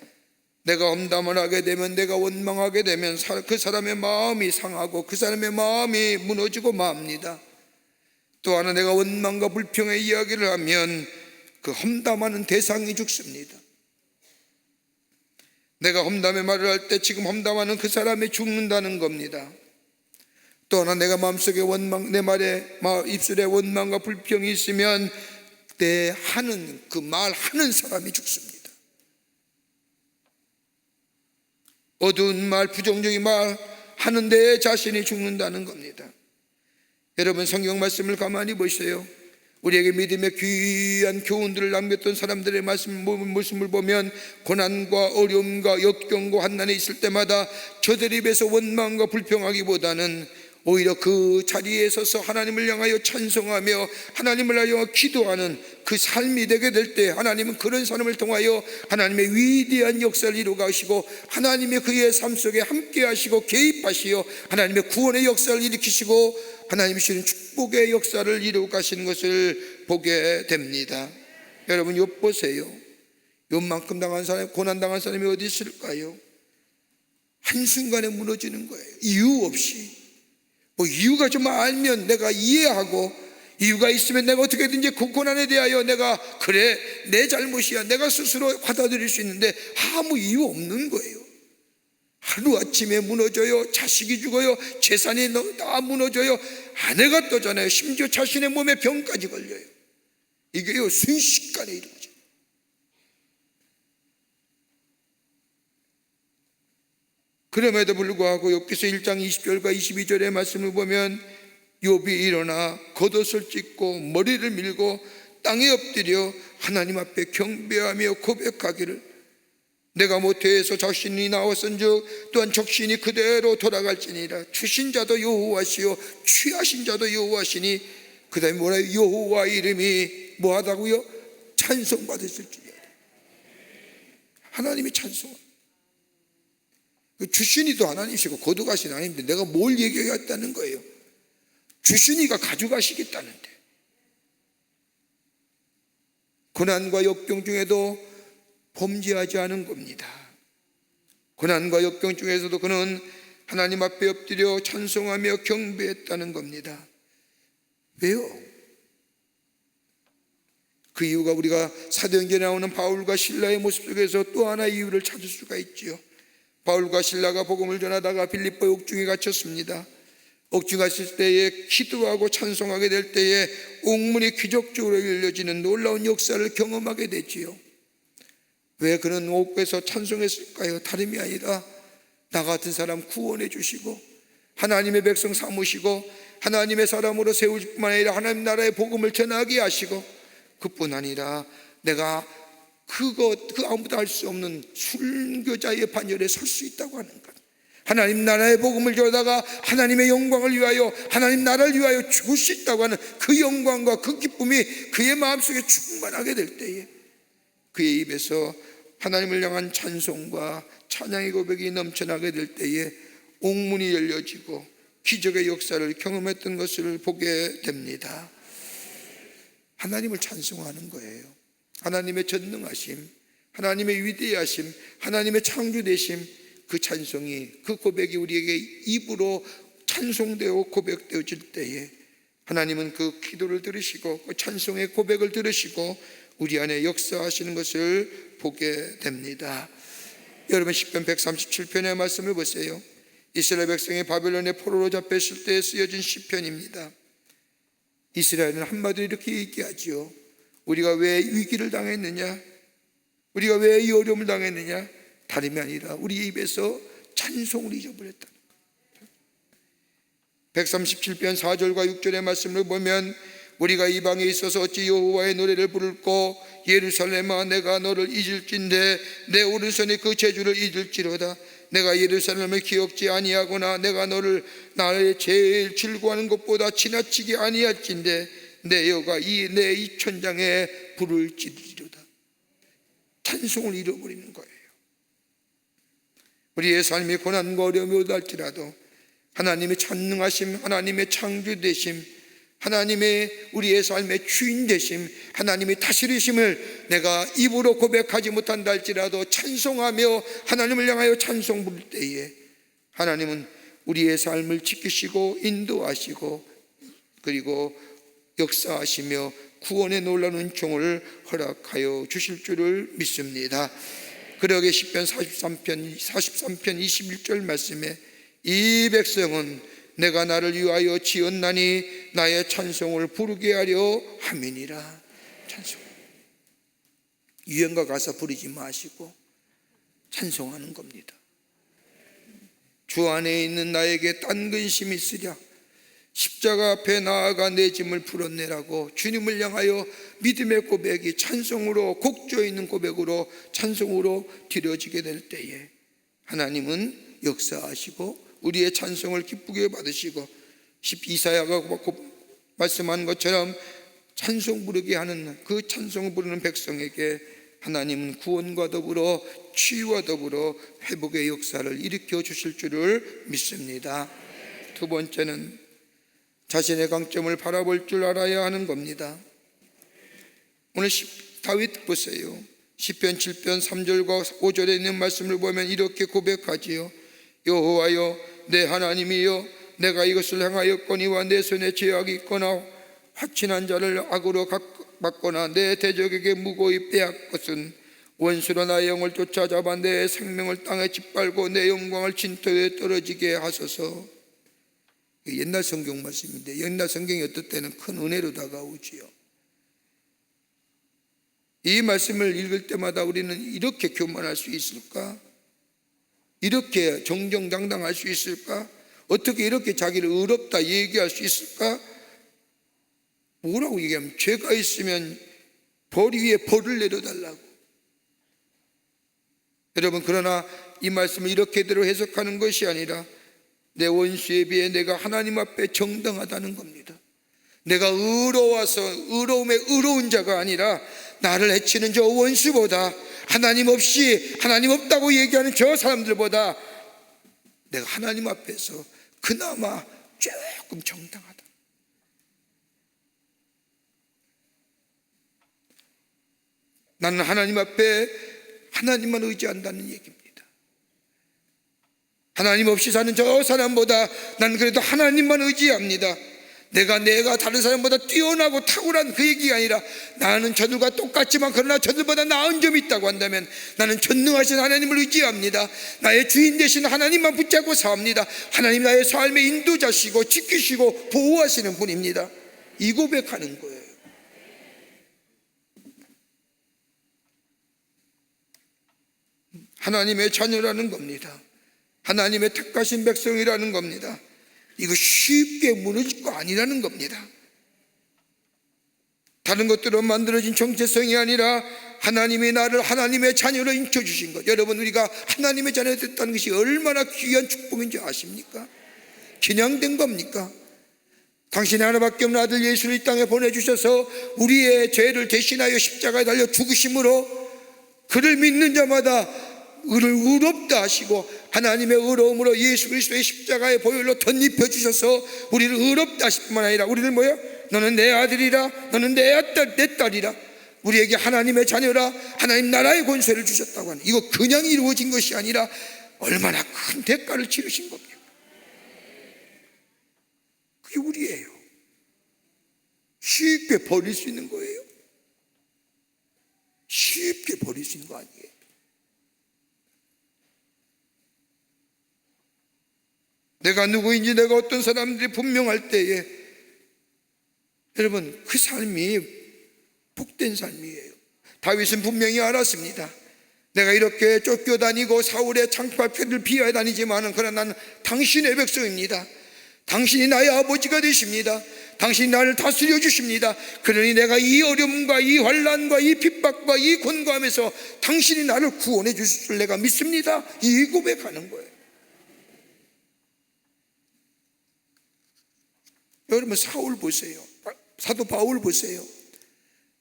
내가 험담을 하게 되면, 내가 원망하게 되면 그 사람의 마음이 상하고 그 사람의 마음이 무너지고 맙니다. 또 하나, 내가 원망과 불평의 이야기를 하면 그 험담하는 대상이 죽습니다. 내가 험담의 말을 할 때 지금 험담하는 그 사람이 죽는다는 겁니다. 또 하나, 내가 마음속에 내 말에 입술에 원망과 불평이 있으면 내 하는 그 말하는 사람이 죽습니다. 어두운 말, 부정적인 말 하는 내 자신이 죽는다는 겁니다. 여러분, 성경 말씀을 가만히 보세요. 우리에게 믿음의 귀한 교훈들을 남겼던 사람들의 모습을 보면 고난과 어려움과 역경과 환난이 있을 때마다 저들 입에서 원망과 불평하기보다는 오히려 그 자리에 서서 하나님을 향하여 찬송하며 하나님을 향하여 기도하는 그 삶이 되게 될 때, 하나님은 그런 사람을 통하여 하나님의 위대한 역사를 이루어 가시고 하나님의 그의 삶 속에 함께 하시고 개입하시어 하나님의 구원의 역사를 일으키시고 하나님이 주시는 축복의 역사를 이루어 가시는 것을 보게 됩니다. 여러분, 욥 보세요. 욥만큼 당한 사람, 고난당한 사람이 어디 있을까요? 한순간에 무너지는 거예요. 이유 없이. 이유가 좀 알면 내가 이해하고, 이유가 있으면 내가 어떻게든지 그 고난에 대하여 내가, 그래 내 잘못이야, 내가 스스로 받아들일 수 있는데 아무 이유 없는 거예요. 하루아침에 무너져요. 자식이 죽어요. 재산이 다 무너져요. 아내가 떠잖아요. 심지어 자신의 몸에 병까지 걸려요. 이게요, 순식간에 이루어져요. 그럼에도 불구하고 욥기서 1장 20절과 22절의 말씀을 보면 욥이 일어나 겉옷을 찢고 머리를 밀고 땅에 엎드려 하나님 앞에 경배하며 고백하기를, 내가 모태에서 적신이 나왔은즉 또한 적신이 그대로 돌아갈지니라. 주신 자도 여호와시요 취하신 자도 여호와시니, 그 다음에 뭐라요? 여호와 이름이 뭐하다고요? 찬송받으실지니라. 하나님이 찬송, 주신이도 하나님이시고 거두가신 하나님인데 내가 뭘 얘기하겠다는 거예요? 주신이가 가져가시겠다는데. 고난과 역경 중에도 범죄하지 않은 겁니다. 고난과 역경 중에서도 그는 하나님 앞에 엎드려 찬송하며 경배했다는 겁니다. 왜요? 그 이유가 우리가 사도행전에 나오는 바울과 실라의 모습 속에서 또 하나의 이유를 찾을 수가 있지요. 바울과 실라가 복음을 전하다가 빌립보 옥중에 갇혔습니다. 옥중에 갇혔을 때에 기도하고 찬송하게 될 때에 옥문이 기적적으로 열려지는 놀라운 역사를 경험하게 되지요. 왜 그는 옥에서 찬송했을까요? 다름이 아니라 나 같은 사람 구원해 주시고 하나님의 백성 삼으시고 하나님의 사람으로 세우실 뿐만 아니라 하나님 나라의 복음을 전하게 하시고, 그뿐 아니라 내가 그 아무도 알 수 없는 순교자의 반열에 설 수 있다고 하는 것, 하나님 나라의 복음을 전하다가 하나님의 영광을 위하여 하나님 나라를 위하여 죽을 수 있다고 하는 그 영광과 그 기쁨이 그의 마음속에 충만하게 될 때에 그의 입에서 하나님을 향한 찬송과 찬양의 고백이 넘쳐나게 될 때에 옥문이 열려지고 기적의 역사를 경험했던 것을 보게 됩니다. 하나님을 찬송하는 거예요. 하나님의 전능하심, 하나님의 위대하심, 하나님의 창조되심, 그 찬송이, 그 고백이 우리에게 입으로 찬송되어 고백되어질 때에 하나님은 그 기도를 들으시고 그 찬송의 고백을 들으시고 우리 안에 역사하시는 것을 보게 됩니다. 여러분, 시편 137편의 말씀을 보세요. 이스라엘 백성이 바벨론의 포로로 잡혔을 때 쓰여진 시편입니다. 이스라엘은 한마디로 이렇게 얘기하지요. 우리가 왜 위기를 당했느냐, 우리가 왜 이 어려움을 당했느냐, 다름이 아니라 우리 입에서 찬송을 잊어버렸다. 137편 4절과 6절의 말씀을 보면 우리가 이방에 있어서 어찌 여호와의 노래를 부를꼬, 예루살렘아 내가 너를 잊을진대 내 오른손이 그 제주를 잊을지로다. 내가 예루살렘을 기억지 아니하거나 내가 너를 나의 제일 즐거워하는 것보다 지나치게 아니할진대 내 여가 내 이 천장에 불을 지르리로다. 찬송을 잃어버리는 거예요. 우리의 삶이 고난과 어려움이 오달지라도 하나님의 전능하심, 하나님의 창조되심, 하나님의 우리의 삶의 주인 되심, 하나님의 다스리심을 내가 입으로 고백하지 못한다 할지라도 찬송하며 하나님을 향하여 찬송 부를 때에 하나님은 우리의 삶을 지키시고 인도하시고 그리고 역사하시며 구원의 놀라운 은총을 허락하여 주실 줄을 믿습니다. 그러게 시편 43편 21절 말씀에 이 백성은 내가 나를 위하여 지었나니 나의 찬송을 부르게 하려 함이니라. 찬송, 유행가 가사 부르지 마시고 찬송하는 겁니다. 주 안에 있는 나에게 딴 근심이 있으랴 십자가 앞에 나아가 내 짐을 풀어내라고 주님을 향하여 믿음의 고백이 찬송으로, 곡조 있는 고백으로 찬송으로 드려지게 될 때에 하나님은 역사하시고 우리의 찬송을 기쁘게 받으시고 이사야가 말씀한 것처럼 찬송 부르게 하는 그 찬송을 부르는 백성에게 하나님은 구원과 더불어 치유와 더불어 회복의 역사를 일으켜 주실 줄을 믿습니다. 두 번째는 자신의 강점을 바라볼 줄 알아야 하는 겁니다. 오늘 다윗 보세요. 시편 7편 3절과 5절에 있는 말씀을 보면 이렇게 고백하지요. 여호와여 내 하나님이여 내가 이것을 행하였거니와 내 손에 죄악이 있거나 화친한 자를 악으로 받거나 내 대적에게 무고히 빼앗것은 원수로 나의 영을 쫓아잡아 내 생명을 땅에 짓밟고 내 영광을 진토에 떨어지게 하소서. 옛날 성경 말씀인데 옛날 성경이 어떨 때는 큰 은혜로 다가오지요. 이 말씀을 읽을 때마다 우리는 이렇게 교만할 수 있을까? 이렇게 정정당당할 수 있을까? 어떻게 이렇게 자기를 의롭다 얘기할 수 있을까? 뭐라고 얘기하면 죄가 있으면 벌 위에 벌을 내려달라고. 여러분, 그러나 이 말씀을 이렇게대로 해석하는 것이 아니라 내 원수에 비해 내가 하나님 앞에 정당하다는 겁니다. 내가 의로워서 의로움에 의로운 자가 아니라 나를 해치는 저 원수보다 하나님 없이 하나님 없다고 얘기하는 저 사람들보다 내가 하나님 앞에서 그나마 조금 정당하다. 나는 하나님 앞에 하나님만 의지한다는 얘기입니다. 하나님 없이 사는 저 사람보다 나는 그래도 하나님만 의지합니다. 내가 다른 사람보다 뛰어나고 탁월한 그 얘기가 아니라 나는 저들과 똑같지만 그러나 저들보다 나은 점이 있다고 한다면 나는 전능하신 하나님을 의지합니다. 나의 주인 되신 하나님만 붙잡고 삽니다. 하나님 나의 삶의 인도자시고 지키시고 보호하시는 분입니다. 이 고백하는 거예요. 하나님의 자녀라는 겁니다. 하나님의 택하신 백성이라는 겁니다. 이거 쉽게 무너질 거 아니라는 겁니다. 다른 것들로 만들어진 정체성이 아니라 하나님이 나를 하나님의 자녀로 인쳐주신 것. 여러분, 우리가 하나님의 자녀가 됐다는 것이 얼마나 귀한 축복인지 아십니까? 그냥 된 겁니까? 당신의 하나밖에 없는 아들 예수를 이 땅에 보내주셔서 우리의 죄를 대신하여 십자가에 달려 죽으심으로 그를 믿는 자마다 의를 의롭다 하시고 하나님의 의로움으로 예수 그리스도의 십자가의 보혈로 덧입혀 주셔서 우리를 의롭다 하실 뿐만 아니라 우리를 뭐요? 너는 내 아들이라, 너는 내 딸이라, 우리에게 하나님의 자녀라, 하나님 나라의 권세를 주셨다고 하는, 이거 그냥 이루어진 것이 아니라 얼마나 큰 대가를 치르신 겁니까? 그게 우리예요. 쉽게 버릴 수 있는 거예요. 쉽게 버릴 수 있는 거 아니에요. 내가 누구인지, 내가 어떤 사람들이 분명할 때에 여러분, 그 삶이 복된 삶이에요. 다윗은 분명히 알았습니다. 내가 이렇게 쫓겨다니고 사울의 창파패를 피하여 다니지만은 그러나 나는 당신의 백성입니다. 당신이 나의 아버지가 되십니다. 당신이 나를 다스려 주십니다. 그러니 내가 이 어려움과 이 환난과 이 핍박과 이 권고함에서 당신이 나를 구원해 주실 줄 내가 믿습니다. 이 고백하는 거예요. 여러분, 사울 보세요. 사도 바울 보세요.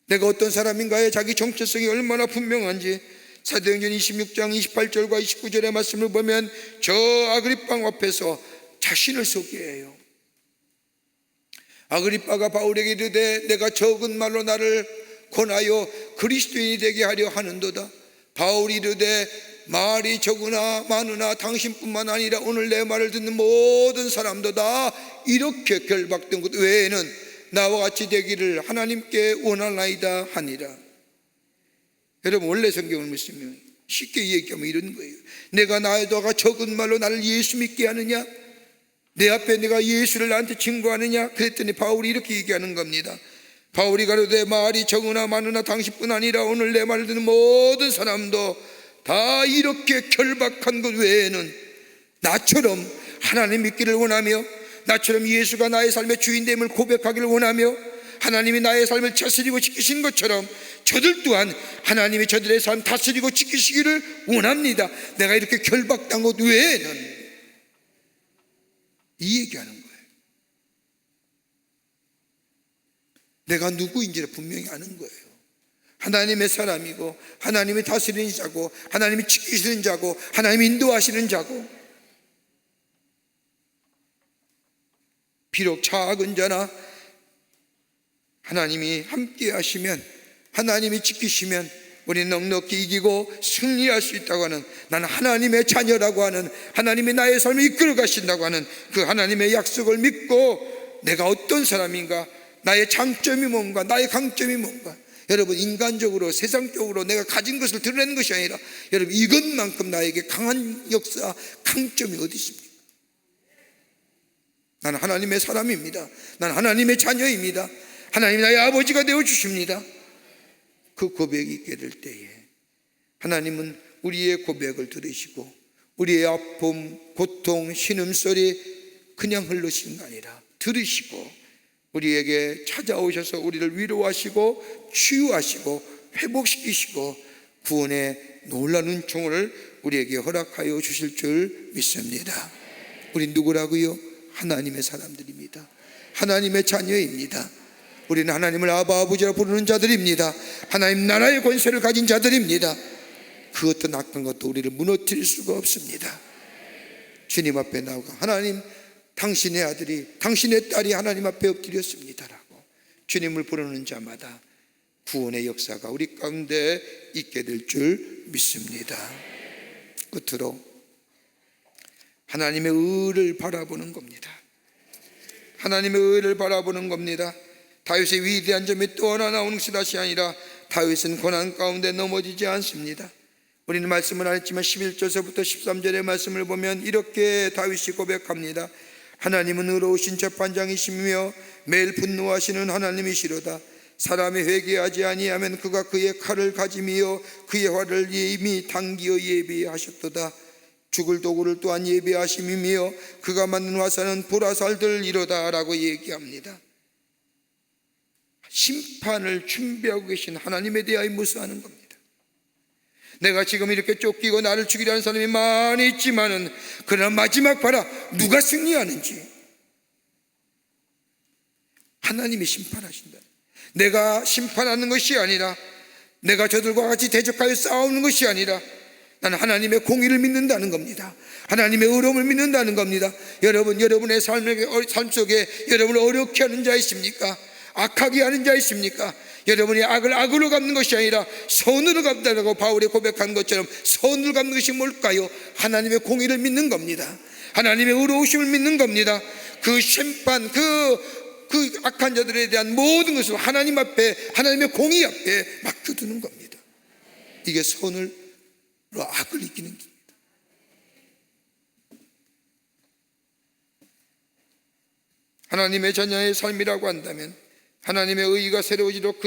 내가 어떤 사람인가에 자기 정체성이 얼마나 분명한지 사도행전 26장 28절과 29절의 말씀을 보면 저 아그리빵 앞에서 자신을 소개해요. 아그리빠가 바울에게 이르되 내가 적은 말로 나를 권하여 그리스도인이 되게 하려 하는도다. 바울이 이르되 말이 적으나 많으나 당신뿐만 아니라 오늘 내 말을 듣는 모든 사람도 다 이렇게 결박된 것 외에는 나와 같이 되기를 하나님께 원하나이다 하니라. 여러분, 원래 성경을 믿으면 쉽게 얘기하면 이런 거예요. 내가 나에다가 적은 말로 나를 예수 믿게 하느냐? 내 앞에 내가 예수를 나한테 증거하느냐? 그랬더니 바울이 이렇게 얘기하는 겁니다. 바울이 가로되 말이 적으나 많으나 당신뿐 아니라 오늘 내 말을 듣는 모든 사람도 다 이렇게 결박한 것 외에는 나처럼 하나님 믿기를 원하며 나처럼 예수가 나의 삶의 주인됨을 고백하기를 원하며 하나님이 나의 삶을 다스리고 지키신 것처럼 저들 또한 하나님이 저들의 삶 다스리고 지키시기를 원합니다. 내가 이렇게 결박한 것 외에는, 이 얘기하는 거예요. 내가 누구인지를 분명히 아는 거예요. 하나님의 사람이고 하나님이 다스리는 자고 하나님이 지키시는 자고 하나님이 인도하시는 자고, 비록 작은 자나 하나님이 함께 하시면, 하나님이 지키시면 우리는 넉넉히 이기고 승리할 수 있다고 하는, 나는 하나님의 자녀라고 하는, 하나님이 나의 삶을 이끌어 가신다고 하는 그 하나님의 약속을 믿고 내가 어떤 사람인가, 나의 장점이 뭔가, 나의 강점이 뭔가. 여러분, 인간적으로 세상적으로 내가 가진 것을 드러내는 것이 아니라 여러분, 이것만큼 나에게 강한 역사, 강점이 어디 있습니까? 나는 하나님의 사람입니다. 나는 하나님의 자녀입니다. 하나님이 나의 아버지가 되어 주십니다. 그 고백이 있게 될 때에 하나님은 우리의 고백을 들으시고 우리의 아픔, 고통, 신음소리 그냥 흘러시는 게 아니라 들으시고 우리에게 찾아오셔서 우리를 위로하시고 치유하시고 회복시키시고 구원의 놀라운 은총을 우리에게 허락하여 주실 줄 믿습니다. 우리 누구라고요? 하나님의 사람들입니다. 하나님의 자녀입니다. 우리는 하나님을 아바 아버지라 부르는 자들입니다. 하나님 나라의 권세를 가진 자들입니다. 그 어떤 악한 것도 우리를 무너뜨릴 수가 없습니다. 주님 앞에 나오고 하나님, 당신의 아들이, 당신의 딸이 하나님 앞에 엎드렸습니다라고 주님을 부르는 자마다 구원의 역사가 우리 가운데 있게 될 줄 믿습니다. 끝으로 하나님의 의를 바라보는 겁니다. 하나님의 의를 바라보는 겁니다. 다윗의 위대한 점이 또 하나 나오는 것이 아니라 다윗은 고난 가운데 넘어지지 않습니다. 우리는 말씀을 안 했지만 11절서부터 13절의 말씀을 보면 이렇게 다윗이 고백합니다. 하나님은 의로우신 재판장이시며 매일 분노하시는 하나님이시로다. 사람이 회개하지 아니하면 그가 그의 칼을 가짐이요 그의 활을 이미 당기어 예비하셨도다. 죽을 도구를 또한 예비하심이며 그가 만든 화살은 보라살들이로다 라고 얘기합니다. 심판을 준비하고 계신 하나님에 대하여 무수하는 겁니다. 내가 지금 이렇게 쫓기고 나를 죽이려는 사람이 많이 있지만은 그러나 마지막 봐라, 누가 승리하는지. 하나님이 심판하신다. 내가 심판하는 것이 아니라, 내가 저들과 같이 대적하여 싸우는 것이 아니라 나는 하나님의 공의를 믿는다는 겁니다. 하나님의 의로움을 믿는다는 겁니다. 여러분, 여러분의 삶 속에 여러분을 어렵게 하는 자 있습니까? 악하게 하는 자 있습니까? 여러분이 악을 악으로 갚는 것이 아니라 선으로 갚다라고 바울이 고백한 것처럼 선으로 갚는 것이 뭘까요? 하나님의 공의를 믿는 겁니다. 하나님의 의로우심을 믿는 겁니다. 그 심판, 그 악한 자들에 대한 모든 것을 하나님 앞에, 하나님의 공의 앞에 맡겨두는 겁니다. 이게 선으로 악을 이기는 겁니다. 하나님의 자녀의 삶이라고 한다면 하나님의 의의가 새로워지도록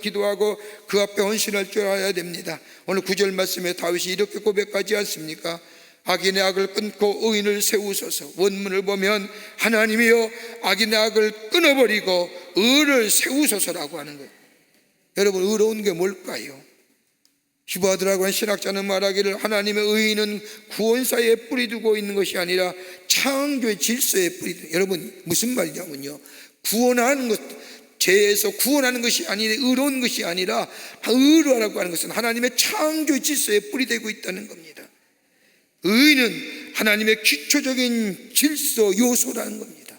기도하고 그 앞에 헌신할 줄 알아야 됩니다. 오늘 9절 말씀에 다윗이 이렇게 고백하지 않습니까? 악인의 악을 끊고 의인을 세우소서. 원문을 보면 하나님이여 악인의 악을 끊어버리고 의를 세우소서라고 하는 거예요. 여러분, 의로운 게 뭘까요? 히브리라고 한 신학자는 말하기를 하나님의 의의는 구원사에 뿌리두고 있는 것이 아니라 창조의 질서에 뿌리두고. 여러분, 무슨 말이냐면요, 구원하는 것, 죄에서 구원하는 것이 아니라, 의로운 것이 아니라 의로라고 하는 것은 하나님의 창조의 질서에 뿌리되고 있다는 겁니다. 의는 하나님의 기초적인 질서 요소라는 겁니다.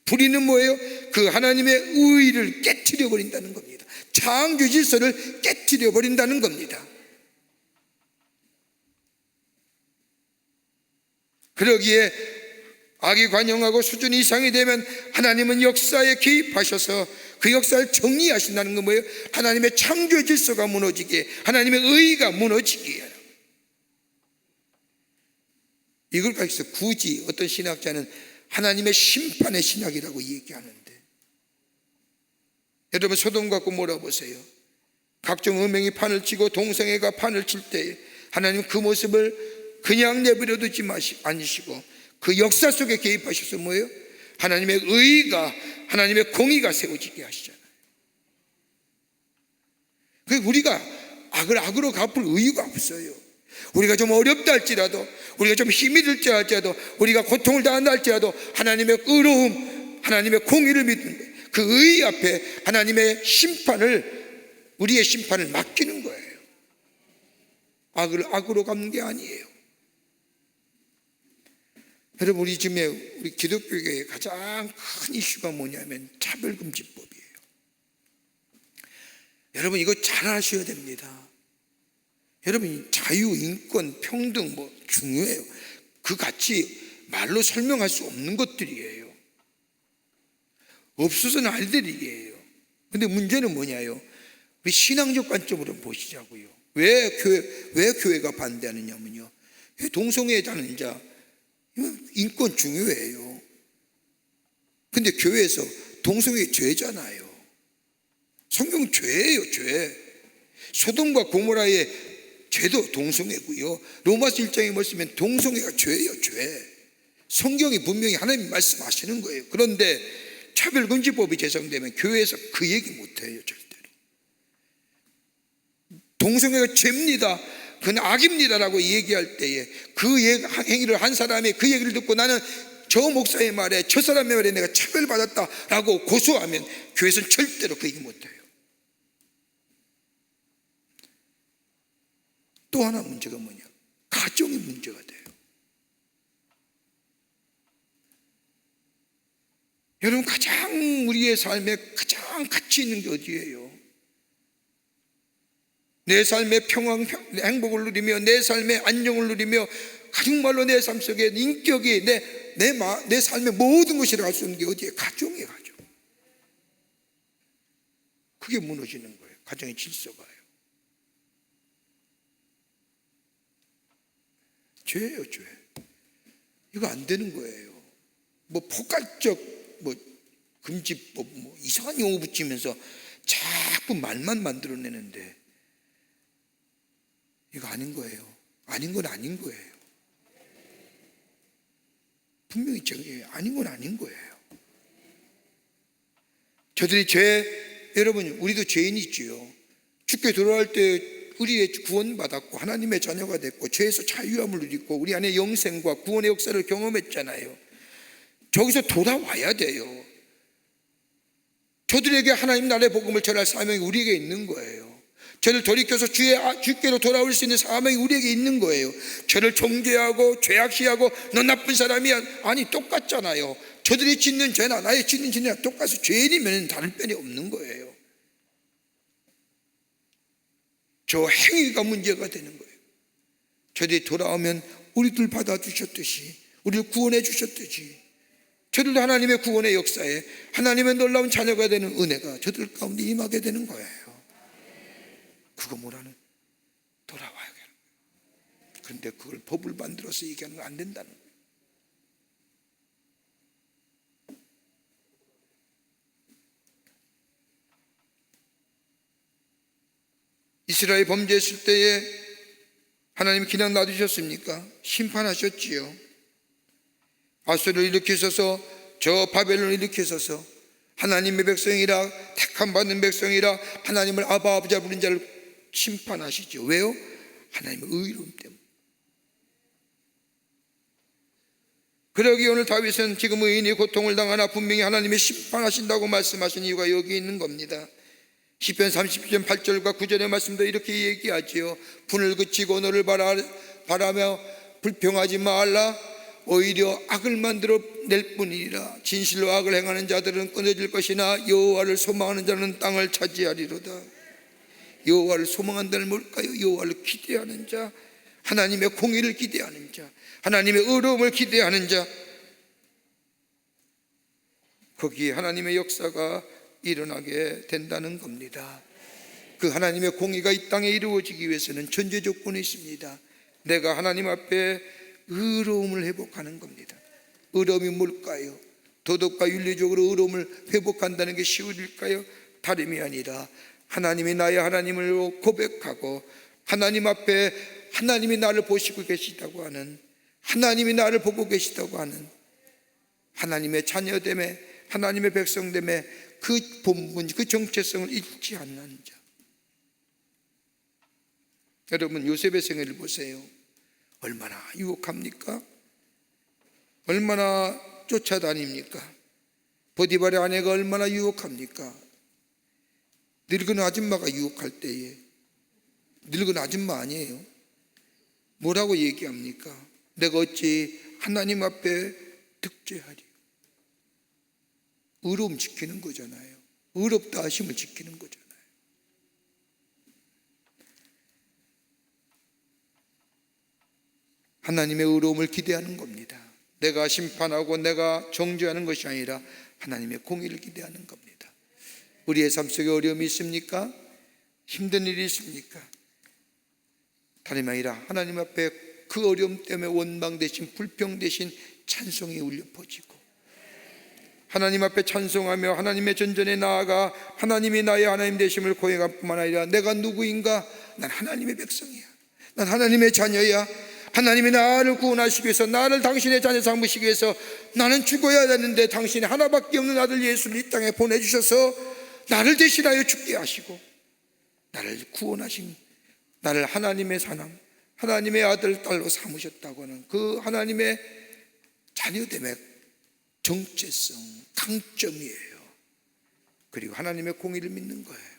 불의는 뭐예요? 그 하나님의 의를 깨트려 버린다는 겁니다. 창조 질서를 깨트려 버린다는 겁니다. 그러기에 악이 관영하고 수준 이상이 되면 하나님은 역사에 개입하셔서 그 역사를 정리하신다는 건 뭐예요? 하나님의 창조 질서가 무너지게, 하나님의 의의가 무너지게. 이걸 가지고 굳이 어떤 신학자는 하나님의 심판의 신학이라고 얘기하는데, 여러분 소돔 갖고 몰아보세요. 각종 음행이 판을 치고 동성애가 판을 칠 때 하나님 그 모습을 그냥 내버려 두지 않으시고 그 역사 속에 개입하셔서 뭐예요? 하나님의 의의가, 하나님의 공의가 세워지게 하시잖아요. 우리가 악을 악으로 갚을 의유가 없어요. 우리가 좀 어렵다 할지라도, 우리가 좀 힘이 들지 할지라도, 우리가 고통을 당한다 할지라도 하나님의 의로움, 하나님의 공의를 믿는 거예요. 그 의의 앞에 하나님의 심판을, 우리의 심판을 맡기는 거예요. 악을 악으로 갚는 게 아니에요. 여러분, 우리 기독교계의 가장 큰 이슈가 뭐냐면 차별금지법이에요. 여러분, 이거 잘 아셔야 됩니다. 여러분, 자유, 인권, 평등 중요해요. 그 가치 말로 설명할 수 없는 것들이에요. 없어서는 안 될 일이에요. 근데 문제는 뭐냐요? 우리 신앙적 관점으로 보시자고요. 왜 교회가 반대하느냐면요, 동성애자는 자 인권 중요해요. 근데 교회에서 동성애 죄잖아요. 성경 죄예요, 죄. 소돔과 고모라의 죄도 동성애고요. 로마서 1장에 말씀하면 동성애가 죄예요, 죄. 성경이 분명히 하나님 말씀하시는 거예요. 그런데 차별금지법이 제정되면 교회에서 그 얘기 못해요, 절대로. 동성애가 죄입니다, 그건 악입니다라고 얘기할 때에 그 행위를 한 사람이 그 얘기를 듣고 나는 저 목사의 말에, 저 사람의 말에 내가 차별받았다라고 고소하면 교회에서는 절대로 그 얘기 못해요. 또 하나 문제가 뭐냐? 가정이 문제가 돼요. 여러분, 가장 우리의 삶에 가장 가치 있는 게 어디예요? 내 삶의 평안, 행복을 누리며 내 삶의 안정을 누리며 정말로 내 삶 속에 인격이 내 삶의 모든 것이라 할 수 있는 게 어디에? 가정이에요, 가정. 그게 무너지는 거예요, 가정의 질서가요. 죄예요, 죄. 이거 안 되는 거예요. 포괄적 금지법 이상한 용어 붙이면서 자꾸 말만 만들어내는데 이거 아닌 거예요. 아닌 건 아닌 거예요. 분명히 아닌 건 아닌 거예요. 저들이 여러분, 우리도 죄인이지요. 주께 돌아올 때 우리의 구원받았고 하나님의 자녀가 됐고 죄에서 자유함을 누리고 우리 안에 영생과 구원의 역사를 경험했잖아요. 저기서 돌아와야 돼요. 저들에게 하나님 나라의 복음을 전할 사명이 우리에게 있는 거예요. 저를 돌이켜서 주께로 돌아올 수 있는 사명이 우리에게 있는 거예요. 저를 정죄하고 죄악시하고 너 나쁜 사람이야, 아니 똑같잖아요. 저들이 짓는 죄나 나의 짓는 죄나 똑같아서 죄인이면 다를 편이 없는 거예요. 저 행위가 문제가 되는 거예요. 저들이 돌아오면 우리들 받아주셨듯이, 우리를 구원해 주셨듯이, 저들도 하나님의 구원의 역사에 하나님의 놀라운 자녀가 되는 은혜가 저들 가운데 임하게 되는 거예요. 그거 뭐라는? 돌아와야 되는 거예요. 그런데 그걸 법을 만들어서 얘기하는 건 안 된다는 거예요. 이스라엘 범죄했을 때에 하나님이 그냥 놔두셨습니까? 심판하셨지요. 아수를 일으키셔서, 저 바벨론을 일으키셔서 하나님의 백성이라, 택함 받는 백성이라 하나님을 아바 아버지 부른 자를 심판하시죠. 왜요? 하나님의 의로움 때문에. 그러기에 오늘 다윗은 지금 의인이 고통을 당하나 분명히 하나님이 심판하신다고 말씀하신 이유가 여기 있는 겁니다. 시편 30편 8절과 9절의 말씀도 이렇게 얘기하지요. 분을 그치고 너를 바라며 불평하지 말라. 오히려 악을 만들어 낼 뿐이니라. 진실로 악을 행하는 자들은 끊어질 것이나 여호와를 소망하는 자는 땅을 차지하리로다. 여호와를 소망한다는 뭘까요? 여호와를 기대하는 자, 하나님의 공의를 기대하는 자, 하나님의 의로움을 기대하는 자, 거기에 하나님의 역사가 일어나게 된다는 겁니다. 그 하나님의 공의가 이 땅에 이루어지기 위해서는 전제 조건이 있습니다. 내가 하나님 앞에 의로움을 회복하는 겁니다. 의로움이 뭘까요? 도덕과 윤리적으로 의로움을 회복한다는 게 쉬운 일일까요? 다름이 아니라 하나님이 나의 하나님을 고백하고 하나님 앞에 하나님이 나를 보시고 계시다고 하는, 하나님이 나를 보고 계시다고 하는 하나님의 자녀됨에, 하나님의 백성됨에 그 본분, 그 정체성을 잊지 않는 자. 여러분, 요셉의 생애를 보세요. 얼마나 유혹합니까? 얼마나 쫓아다닙니까? 보디발의 아내가 얼마나 유혹합니까? 늙은 아줌마가 유혹할 때에, 늙은 아줌마 아니에요. 뭐라고 얘기합니까? 내가 어찌 하나님 앞에 득죄하리? 의로움 지키는 거잖아요. 의롭다 하심을 지키는 거잖아요. 하나님의 의로움을 기대하는 겁니다. 내가 심판하고 내가 정죄하는 것이 아니라 하나님의 공의를 기대하는 겁니다. 우리의 삶 속에 어려움이 있습니까? 힘든 일이 있습니까? 다름이 아니라 하나님 앞에 그 어려움 때문에 원망 대신, 불평 대신 찬송이 울려 퍼지고, 하나님 앞에 찬송하며 하나님의 전전에 나아가 하나님이 나의 하나님 되심을 고백할 뿐만 아니라 내가 누구인가? 난 하나님의 백성이야. 난 하나님의 자녀야. 하나님이 나를 구원하시기 위해서, 나를 당신의 자녀 삼으시기 위해서 나는 죽어야 되는데 당신이 하나밖에 없는 아들 예수를 이 땅에 보내주셔서 나를 대신하여 죽게 하시고 나를 구원하신, 나를 하나님의 사람, 하나님의 아들, 딸로 삼으셨다고 하는 그 하나님의 자녀됨의 정체성, 강점이에요. 그리고 하나님의 공의를 믿는 거예요.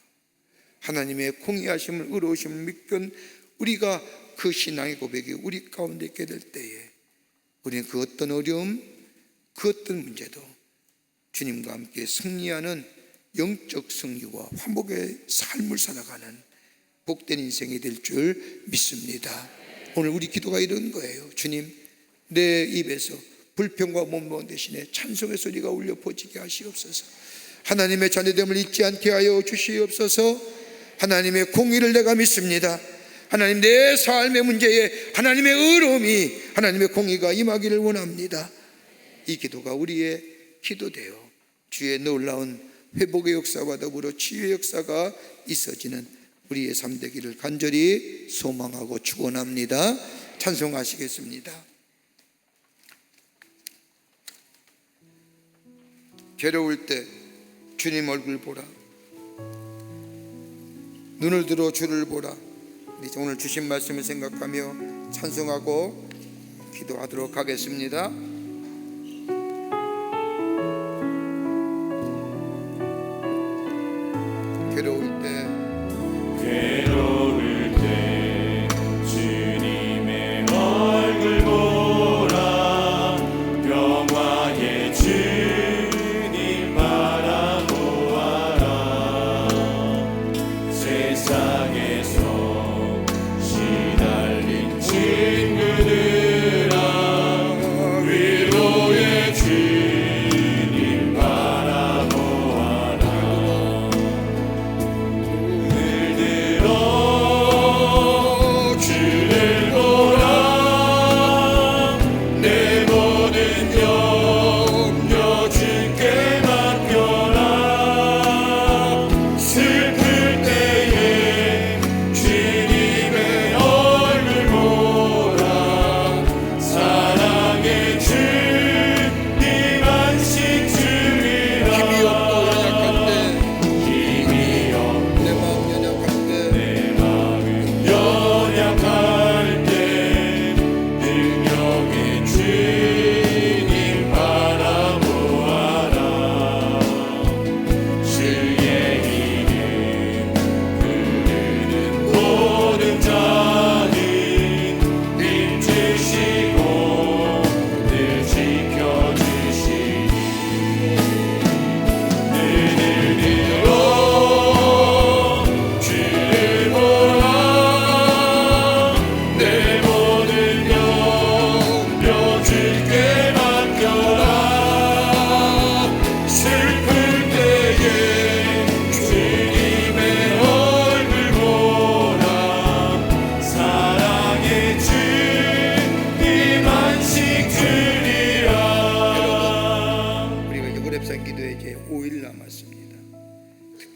하나님의 공의하심을, 의로우심을 믿건 우리가 그 신앙의 고백이 우리 가운데 있게 될 때에 우리는 그 어떤 어려움, 그 어떤 문제도 주님과 함께 승리하는 영적 승리와 화목의 삶을 살아가는 복된 인생이 될 줄 믿습니다. 오늘 우리 기도가 이런 거예요. 주님, 내 입에서 불평과 원망 대신에 찬송의 소리가 울려 퍼지게 하시옵소서. 하나님의 자녀됨을 잊지 않게 하여 주시옵소서. 하나님의 공의를 내가 믿습니다. 하나님, 내 삶의 문제에 하나님의 의로움이, 하나님의 공의가 임하기를 원합니다. 이 기도가 우리의 기도되어 주의 놀라운 회복의 역사와 더불어 치유의 역사가 있어지는 우리의 삶 되기를 간절히 소망하고 축원합니다. 찬송하시겠습니다. 괴로울 때 주님 얼굴 보라. 눈을 들어 주를 보라. 오늘 주신 말씀을 생각하며 찬송하고 기도하도록 하겠습니다. 괴로울 때 주님의 얼굴 보라. 평화의 주님 바라보아라. 세상에서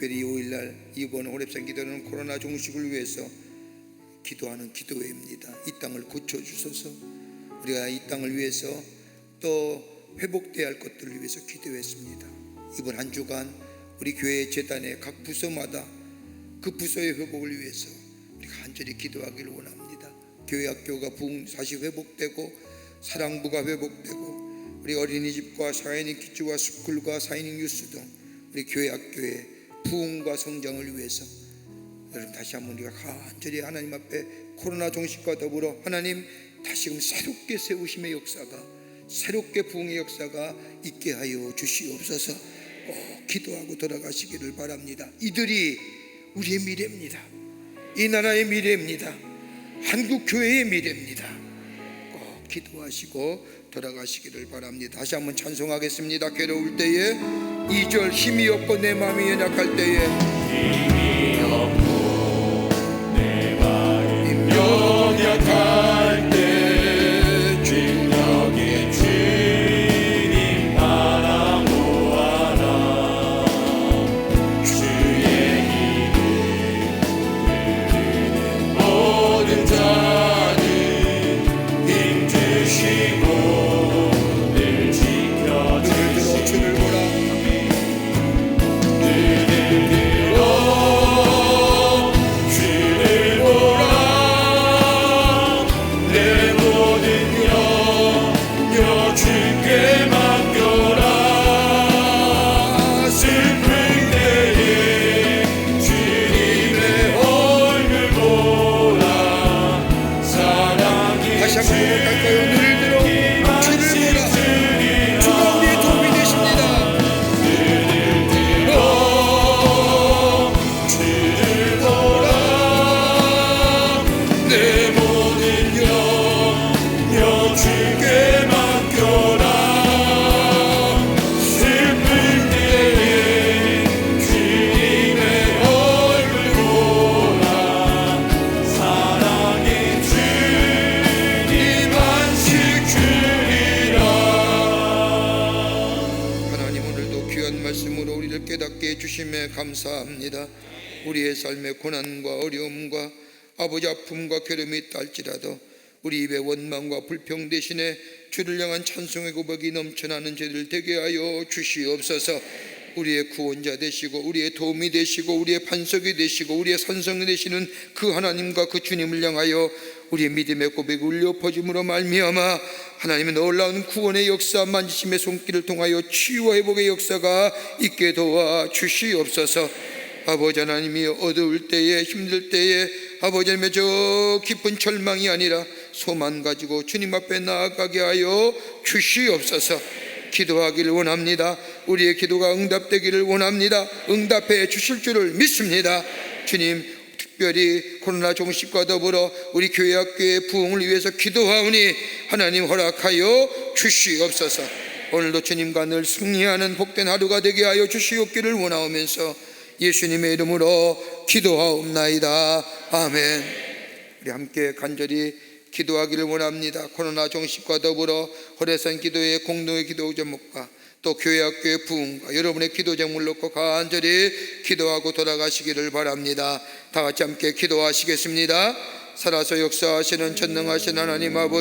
특별히 5일날 이번 호렙산 기도는 코로나 종식을 위해서 기도하는 기도회입니다. 이 땅을 고쳐주소서. 우리가 이 땅을 위해서 또 회복돼야 할 것들을 위해서 기도했습니다. 이번 한 주간 우리 교회 재단의 각 부서마다 그 부서의 회복을 위해서 우리가 간절히 기도하기를 원합니다. 교회 학교가 부흥 다시 회복되고 사랑부가 회복되고 우리 어린이집과 4인인 키즈와 스쿨과 4인인 뉴스 등 우리 교회 학교의 부흥과 성장을 위해서 여러분 다시 한번 우리가 간절히 하나님 앞에 코로나 종식과 더불어 하나님 다시금 새롭게 세우심의 역사가 새롭게 부흥의 역사가 있게 하여 주시옵소서. 꼭 기도하고 돌아가시기를 바랍니다. 이들이 우리의 미래입니다. 이 나라의 미래입니다. 한국 교회의 미래입니다. 꼭 기도하시고 돌아가시기를 바랍니다. 다시 한번 찬송하겠습니다. 괴로울 때에 2절 힘이 없고 내 마음이 연약할 때에 힘이 없고 내 마음 연약할 때 능력의 주님 바라보아라. 주의 이름 부르는 모든 자는 힘주시고 늘 지켜주시고 주를 보라. 다시 한번 할까요? 눈을 들어 주를 보라. 주가 우리의 도움이 되십니다. 주를 보라. 내 모든 영역 주께 맡겨라. 슬플 때에 주님의 얼굴 보라. 사랑의 주님 안식 주리라. 하나님 오늘도 귀한 말씀으로 우리를 깨닫게 해주심에 감사합니다. 우리의 삶의 고난과 어려움과 아버지 아픔과 괴로움이 있다 할지라도 우리 입의 원망과 불평 대신에 주를 향한 찬송의 고백이 넘쳐나는 저희들 되게 하여 주시옵소서. 우리의 구원자 되시고 우리의 도움이 되시고 우리의 반석이 되시고 우리의 산성이 되시는 그 하나님과 그 주님을 향하여 우리의 믿음의 고백이 울려 퍼짐으로 말미암아 하나님의 놀라운 구원의 역사, 만지심의 손길을 통하여 치유와 회복의 역사가 있게 도와 주시옵소서. 아버지 하나님이 어두울 때에 힘들 때에 아버지 하나님의 저 깊은 절망이 아니라 소망 가지고 주님 앞에 나아가게 하여 주시옵소서. 기도하기를 원합니다. 우리의 기도가 응답되기를 원합니다. 응답해 주실 줄을 믿습니다. 주님, 특별히 코로나 종식과 더불어 우리 교회 학교의 부흥을 위해서 기도하오니 하나님 허락하여 주시옵소서. 오늘도 주님과 늘 승리하는 복된 하루가 되게 하여 주시옵기를 원하오면서 예수님의 이름으로 기도하옵나이다. 아멘. 우리 함께 간절히 기도하기를 원합니다. 코로나 종식과 더불어 호렙산 기도의 공동의 기도 제목과 또 교회 학교의 부흥과 여러분의 기도 제목을 놓고 간절히 기도하고 돌아가시기를 바랍니다. 다 같이 함께 기도하시겠습니다. 살아서 역사하시는 전능하신 하나님 아버지,